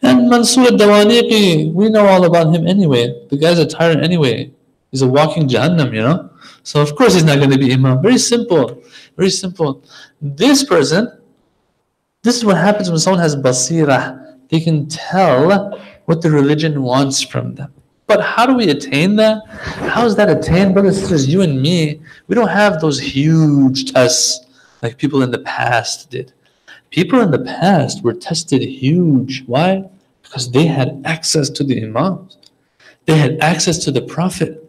And Mansur al-Dawaniqi, we know all about him anyway. The guy's a tyrant anyway. He's a walking Jahannam, you know. So of course he's not going to be Imam. Very simple. Very simple. This person, this is what happens when someone has basira. They can tell what the religion wants from them. But how do we attain that? How is that attained? Brothers and sisters, you and me, we don't have those huge tests like people in the past did. People in the past were tested huge. Why? Because they had access to the Imams. They had access to the Prophet.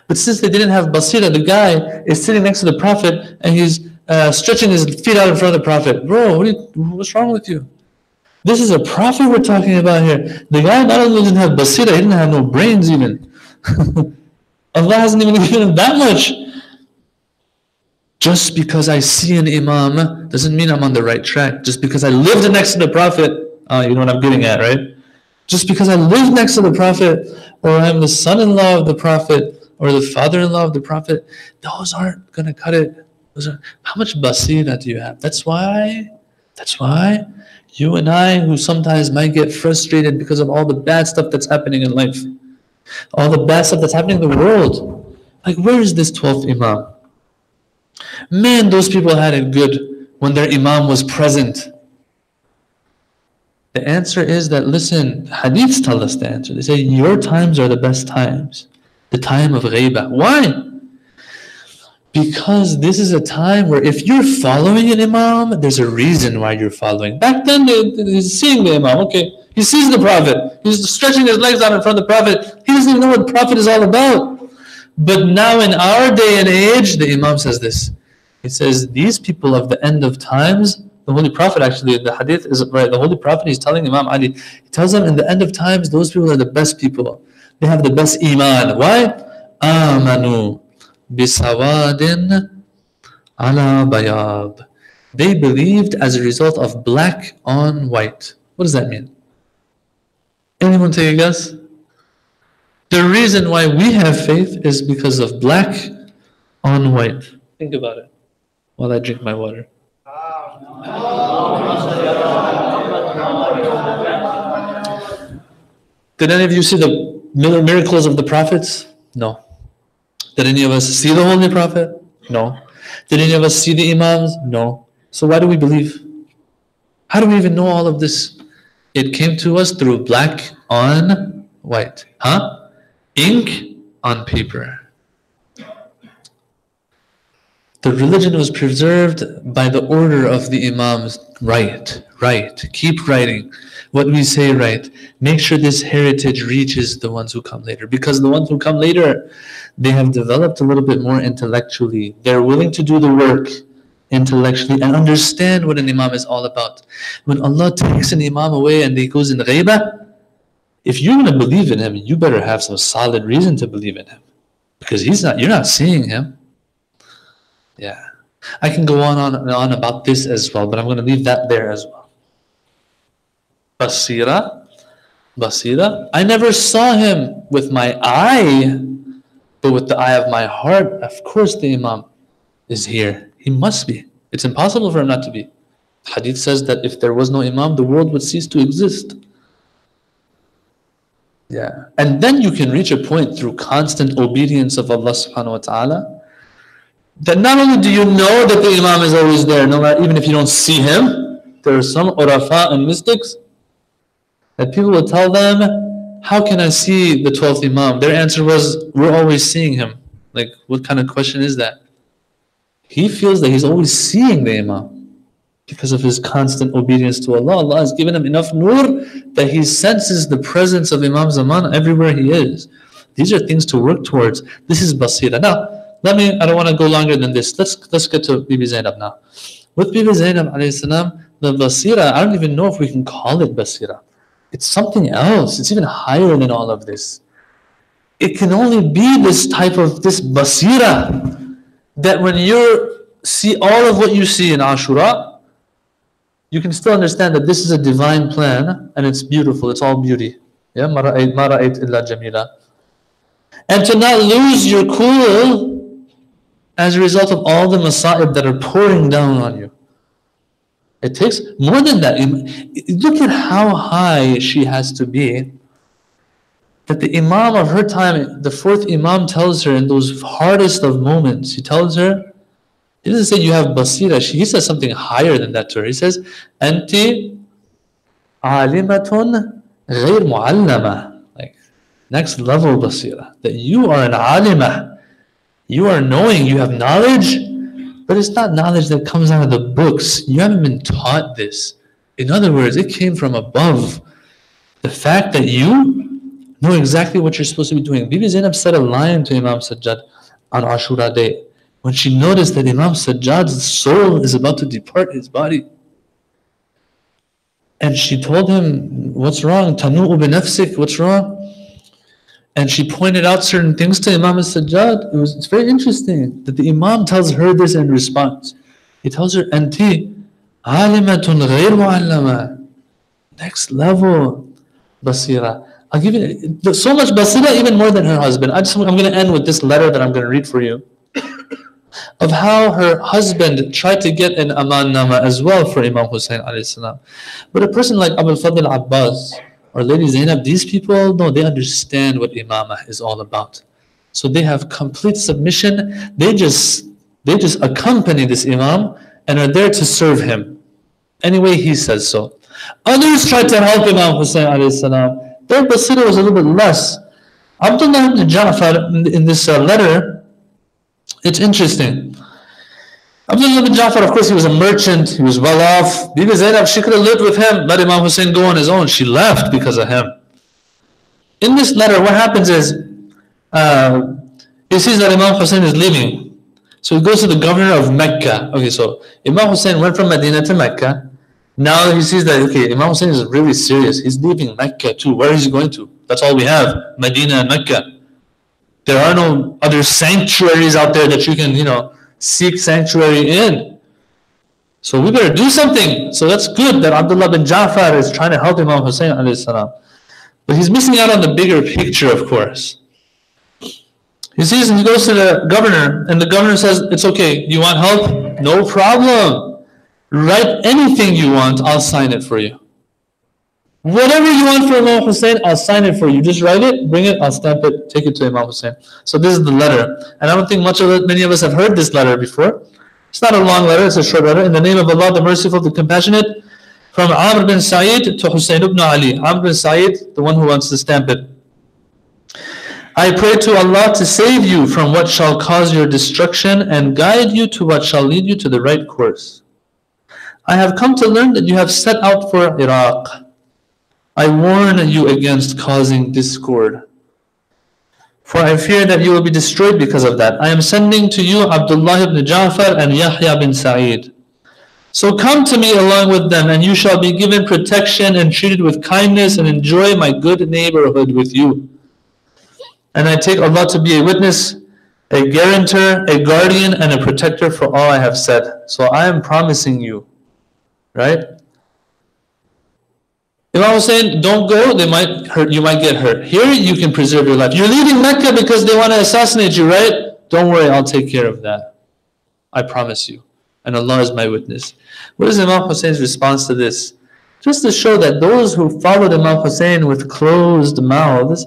But since they didn't have basira, the guy is sitting next to the Prophet and he's stretching his feet out in front of the Prophet. Bro, what's wrong with you? This is a prophet we're talking about here. The guy not only didn't have basira, he didn't have no brains even. Allah hasn't even given him that much. Just because I see an imam doesn't mean I'm on the right track. Just because I lived next to the Prophet, you know what I'm getting at, right? Just because I live next to the Prophet, or I'm the son-in-law of the Prophet, or the father-in-law of the Prophet, those aren't going to cut it. How much basira do you have? That's why you and I, who sometimes might get frustrated because of all the bad stuff that's happening in life, all the bad stuff that's happening in the world, like, where is this 12th Imam? Man, those people had it good when their Imam was present. The answer is that, listen, hadiths tell us the answer. They say, your times are the best times. The time of ghaibah. Why? Because this is a time where if you're following an imam, there's a reason why you're following. Back then, he's seeing the imam, okay. He sees the Prophet. He's stretching his legs out in front of the Prophet. He doesn't even know what the Prophet is all about. But now in our day and age, the imam says this. He says, these people of the end of times, the Holy Prophet actually, the hadith is right, the Holy Prophet, he's telling Imam Ali, he tells them in the end of times, those people are the best people. They have the best iman. Why? Amanu bisawadin ala bayab. They believed as a result of black on white. What does that mean? Anyone take a guess? The reason why we have faith is because of black on white. Think about it while I drink my water. Did any of you see the miracles of the prophets? No. Did any of us see the Holy Prophet? No. Did any of us see the Imams? No. So why do we believe? How do we even know all of this? It came to us through black on white. Huh? Ink on paper. The religion was preserved by the order of the Imams. Write. Keep writing. What we say, right. Make sure this heritage reaches the ones who come later. Because the ones who come later, they have developed a little bit more intellectually. They're willing to do the work intellectually and understand what an Imam is all about. When Allah takes an Imam away and he goes in ghaibah, if you're going to believe in him, you better have some solid reason to believe in him. Because you're not seeing him. Yeah. I can go on and on about this as well, but I'm going to leave that there as well. Basira. I never saw him with my eye, but with the eye of my heart, of course the Imam is here. He must be. It's impossible for him not to be. Hadith says that if there was no Imam, the world would cease to exist. Yeah. And then you can reach a point through constant obedience of Allah subhanahu wa ta'ala, that not only do you know that the Imam is always there, no matter, even if you don't see him, there are some urafa and mystics that people will tell them, how can I see the 12th Imam? Their answer was, we're always seeing him. Like, what kind of question is that? He feels that he's always seeing the Imam because of his constant obedience to Allah. Allah has given him enough nur that he senses the presence of Imam Zaman everywhere he is. These are things to work towards. This is basira. Now, I don't want to go longer than this. Let's get to LadyZainab now. With LadyZainab alayhi salam, the basira, I don't even know if we can call it basira. It's something else. It's even higher than all of this. It can only be this type of this basira, that when you see all of what you see in Ashura, you can still understand that this is a divine plan and it's beautiful. It's all beauty. Yeah, ma ra'ayt illa jamila. And to not lose your cool as a result of all the masa'ib that are pouring down on you. It takes more than that. Look at how high she has to be, that the Imam of her time, the 4th Imam, tells her in those hardest of moments, he tells her, he doesn't say you have basira, he says something higher than that to her. He says, Anti alimatun ghayr mu'allama. Like, next level basira, that you are an alimah. You are knowing, you have knowledge, but it's not knowledge that comes out of the books. You haven't been taught this. In other words, it came from above. The fact that you know exactly what you're supposed to be doing. LadyZainab said a line to Imam Sajjad on Ashura Day when she noticed that Imam Sajjad's soul is about to depart his body. And she told him, what's wrong? Tanu'u binafsik, what's wrong? and she pointed out certain things to Imam al-Sajjad. It's very interesting that the Imam tells her this in response. He tells her, Anti alimatun ghayr mu'allama. Next level basira. I'll give you so much basira, even more than her husband. I'm going to end with this letter that I'm going to read for you, of how her husband tried to get an aman nama as well for Imam Hussein alayhi salam. But a person like Abul Fadl Abbas or LadyZainab, these people, no, they understand what imamah is all about. So they have complete submission. They just accompany this imam and are there to serve him any way he says so. Others tried to help Imam Hussein alayhi salam. Their basira was a little bit less. Abdullah ibn Ja'far in this letter, it's interesting. Abdullah ibn Ja'far, of course, he was a merchant, he was well off. Bibi Zainab, she could have lived with him, let Imam Hussein go on his own. She left because of him. In this letter, what happens is, he sees that Imam Hussein is leaving. So he goes to the governor of Mecca. Okay, so Imam Hussein went from Medina to Mecca. Now he sees that, okay, Imam Hussein is really serious. He's leaving Mecca too. Where is he going to? That's all we have, Medina and Mecca. There are no other sanctuaries out there that you can, seek sanctuary in. So we better do something. So that's good that Abdullah bin Ja'far is trying to help Imam Hussein alayhi salam. But he's missing out on the bigger picture, of course. He sees and he goes to the governor, and the governor says, it's okay, you want help? No problem. Write anything you want, I'll sign it for you. Whatever you want for Imam Hussein, I'll sign it for you. Just write it, bring it, I'll stamp it, take it to Imam Hussein. So this is the letter. And I don't think many of us have heard this letter before. It's not a long letter, it's a short letter. In the name of Allah, the Merciful, the Compassionate, from Amr bin Sa'id to Hussein ibn Ali. Amr bin Sa'id, the one who wants to stamp it. I pray to Allah to save you from what shall cause your destruction and guide you to what shall lead you to the right course. I have come to learn that you have set out for Iraq. I warn you against causing discord, for I fear that you will be destroyed because of that. I am sending to you Abdullah ibn Ja'far and Yahya bin Sa'id. So come to me along with them, and you shall be given protection and treated with kindness and enjoy my good neighborhood with you. And I take Allah to be a witness, a guarantor, a guardian, and a protector for all I have said. So I am promising you. Right? Imam Hussein, don't go, they might hurt, you might get hurt. Here you can preserve your life. You're leaving Mecca because they want to assassinate you, right? Don't worry, I'll take care of that. I promise you. And Allah is my witness. What is Imam Hussein's response to this? Just to show that those who followed Imam Hussein with closed mouths,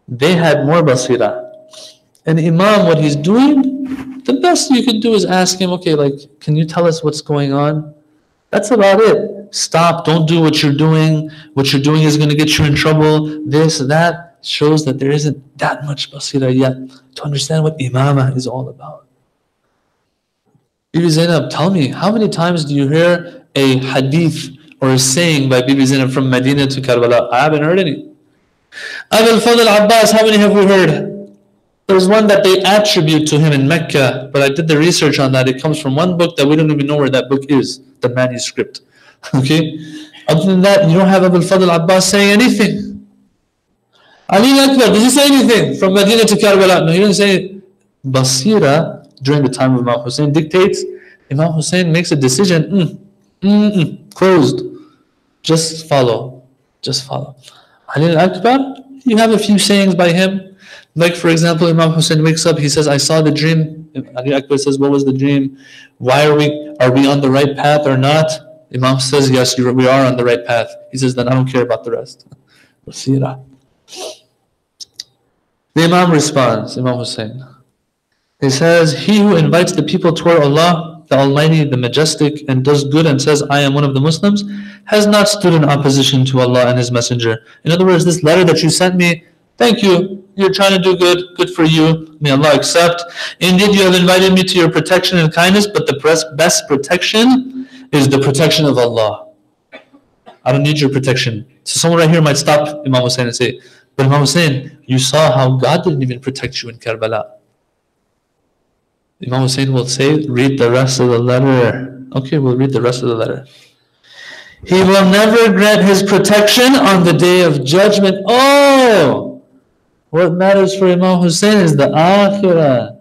they had more basira. And Imam, what he's doing, the best you can do is ask him, okay, can you tell us what's going on? That's about it. Stop, don't do what you're doing. What you're doing is going to get you in trouble. This, that shows that there isn't that much basira yet to understand what imamah is all about. Bibi Zainab, tell me, how many times do you hear a hadith or a saying by Bibi Zainab from Medina to Karbala? I haven't heard any. Abul Fadl Abbas, how many have we heard? There's one that they attribute to him in Mecca, but I did the research on that. It comes from one book that we don't even know where that book is, the manuscript. Okay? Other than that, you don't have Abul Fadl Abbas saying anything. Ali Akbar, did he say anything from Medina to Karbala? No, he didn't say. Basira, during the time of Imam Hussein, dictates. Imam Hussein makes a decision. Closed. Just follow. Just follow. Ali Akbar, you have a few sayings by him. Like, for example, Imam Hussein wakes up, he says, I saw the dream. Ali Akbar says, what was the dream? Why are we on the right path or not? Imam says, yes, we are on the right path. He says, then I don't care about the rest. Basira. The Imam responds, Imam Hussein. He says, he who invites the people toward Allah, the Almighty, the Majestic, and does good and says, I am one of the Muslims, has not stood in opposition to Allah and His Messenger. In other words, this letter that you sent me, thank you. You're trying to do good. Good for you. May Allah accept. Indeed, you have invited me to your protection and kindness, but the best protection is the protection of Allah. I don't need your protection. So someone right here might stop Imam Hussein and say, but Imam Hussein, you saw how God didn't even protect you in Karbala. Imam Hussein will say, read the rest of the letter. Okay, we'll read the rest of the letter. He will never grant His protection on the day of judgment. Oh! What matters for Imam Hussein is the akhirah.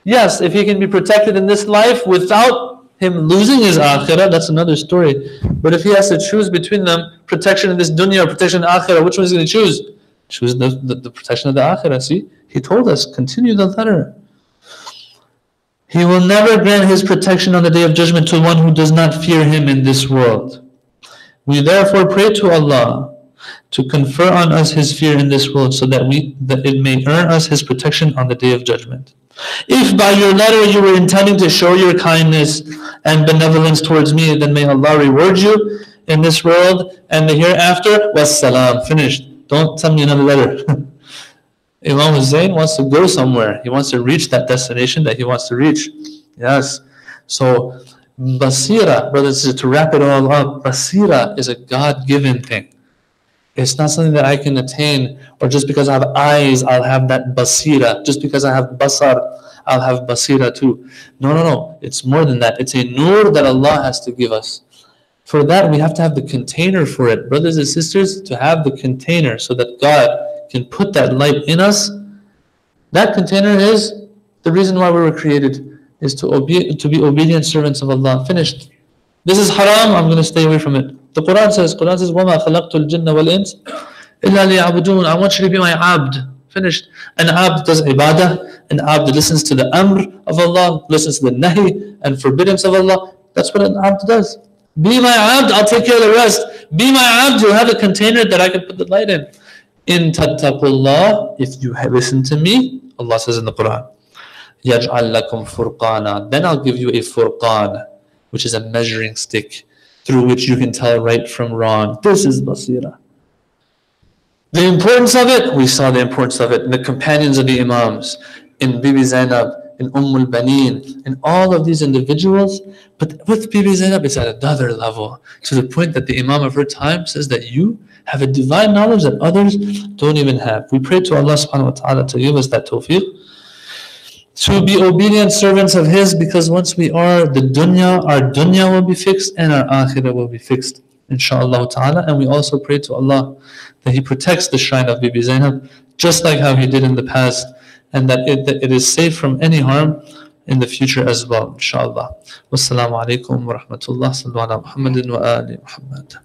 Yes, if he can be protected in this life without him losing his akhirah, that's another story. But if he has to choose between them, protection in this dunya or protection in akhirah, which one is he going to choose? Choose the protection of the akhirah. See, he told us, continue the letter. He will never grant his protection on the day of judgment to one who does not fear him in this world. We therefore pray to Allah to confer on us his fear in this world so that it may earn us his protection on the day of judgment. If by your letter you were intending to show your kindness and benevolence towards me, then may Allah reward you in this world and the hereafter. Wassalam. Finished. Don't send me another letter. Imam Hussein wants to go somewhere. He wants to reach that destination that he wants to reach. Yes. So, basira, brothers, to wrap it all up, basira is a God-given thing. It's not something that I can attain, or just because I have eyes, I'll have that basira. Just because I have basar, I'll have basira too. No. It's more than that. It's a nur that Allah has to give us. For that, we have to have the container for it. Brothers and sisters, to have the container so that God can put that light in us. That container is the reason why we were created, is to be obedient servants of Allah. Finished. This is haram, I'm going to stay away from it. The Quran says, وَمَا خَلَقْتُ الْجِنَّ وَالْإِنسِ إِلَّا لِيَعْبُدُونَ. I want you to be my abd. Finished. An abd does ibadah. An abd listens to the amr of Allah, listens to the nahi and forbiddance of Allah. That's what an abd does. Be my abd, I'll take care of the rest. Be my abd, you'll have a container that I can put the light in. In tattaqullah, if you listen to me, Allah says in the Quran, يَجْعَلْ لَكُمْ فُرْقَانًا. Then I'll give you a furqan, which is a measuring stick through which you can tell right from wrong. This is basira. The importance of it, we saw the importance of it in the companions of the Imams, in Bibi Zainab, in al-Baneen, in all of these individuals. But with Bibi Zainab, it's at another level, to the point that the Imam of her time says that you have a divine knowledge that others don't even have. We pray to Allah subhanahu wa ta'ala to give us that tawfiq, to be obedient servants of His, because once we are, our dunya will be fixed and our akhirah will be fixed, inshaAllah ta'ala. And we also pray to Allah that He protects the shrine of Bibi Zainab, just like how He did in the past, and that it is safe from any harm in the future as well, inshaAllah. Wassalamu alaikum wa rahmatullah. Sallu ala Muhammadin wa ali Muhammad.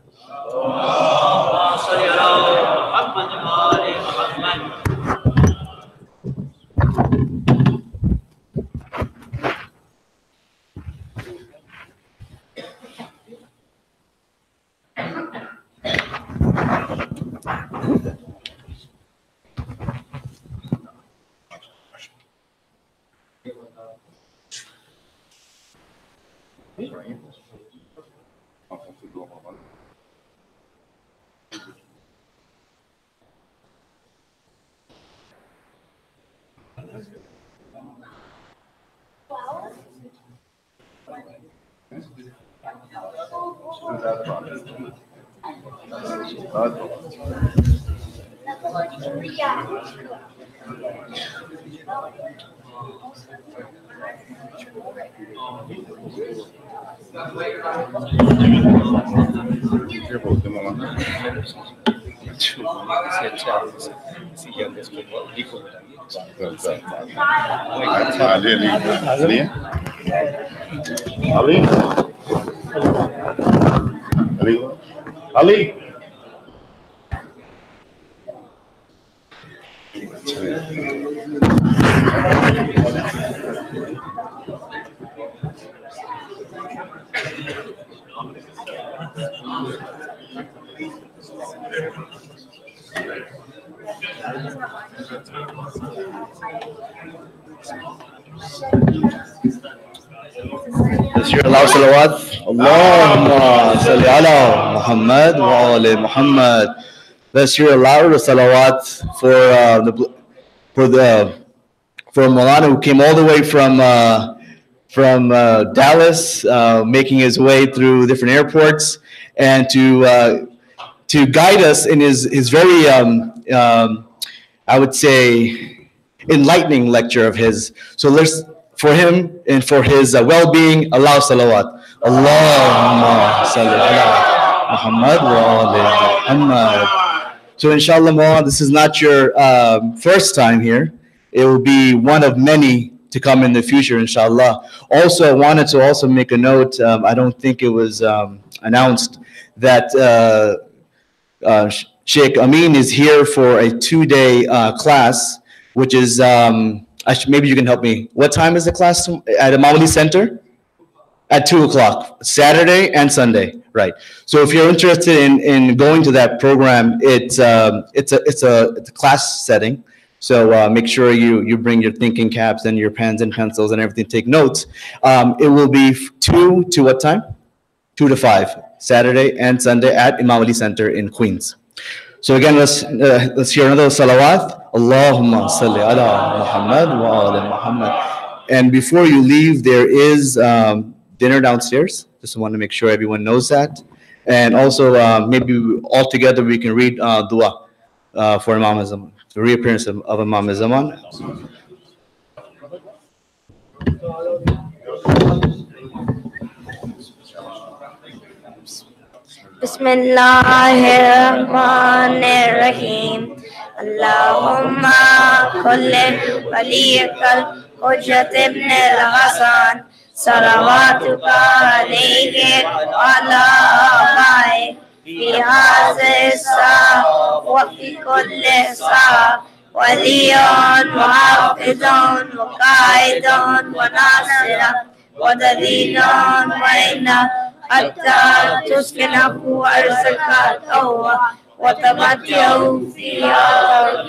Ali. Let's hear aloud salawat. Allahumma salli ala Muhammad wa ali Muhammad. Let's hear aloud salawat for Maulana, who came all the way from Dallas, making his way through different airports, and to guide us in his very I would say enlightening lecture of his. So let's, for him and for his well-being, allow salawat. Allahumma salli ala Muhammad wa ali Muhammad. So inshallah, Mawlana, this is not your first time here. It will be one of many to come in the future, inshallah. Also, I wanted to also make a note. I don't think it was announced that Sheikh Amin is here for a 2-day class, which is, maybe you can help me. What time is the class at Amawali Center? At 2 o'clock, Saturday and Sunday, right? So if you're interested in going to that program, it's a class setting. So make sure you bring your thinking caps and your pens and pencils and everything. Take notes. It will be 2 to what time? 2 to 5, Saturday and Sunday at Imam Ali Center in Queens. So again, let's hear another salawat. Allahumma salli ala Muhammad wa ala Muhammad. And before you leave, there is dinner downstairs. Just want to make sure everyone knows that. And also, maybe all together we can read dua for Imam Zaman, the reappearance of Imam Zaman. Bismillahirrahmanirrahim. Allahumma kulli waliyakal Hujjat ibn al-Hasan salawatuka alayhi wa ala abai fi hadhihi as-sa'a wa fi kulli sa'a waliyun wa hafidun wa qaidun wa nasirun wa dalilun wa inna hatta tuskinahu arzaka tawwa wa tamattu fiha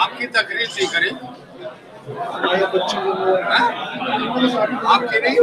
आपकी तकरीर नहीं करी आपकी नहीं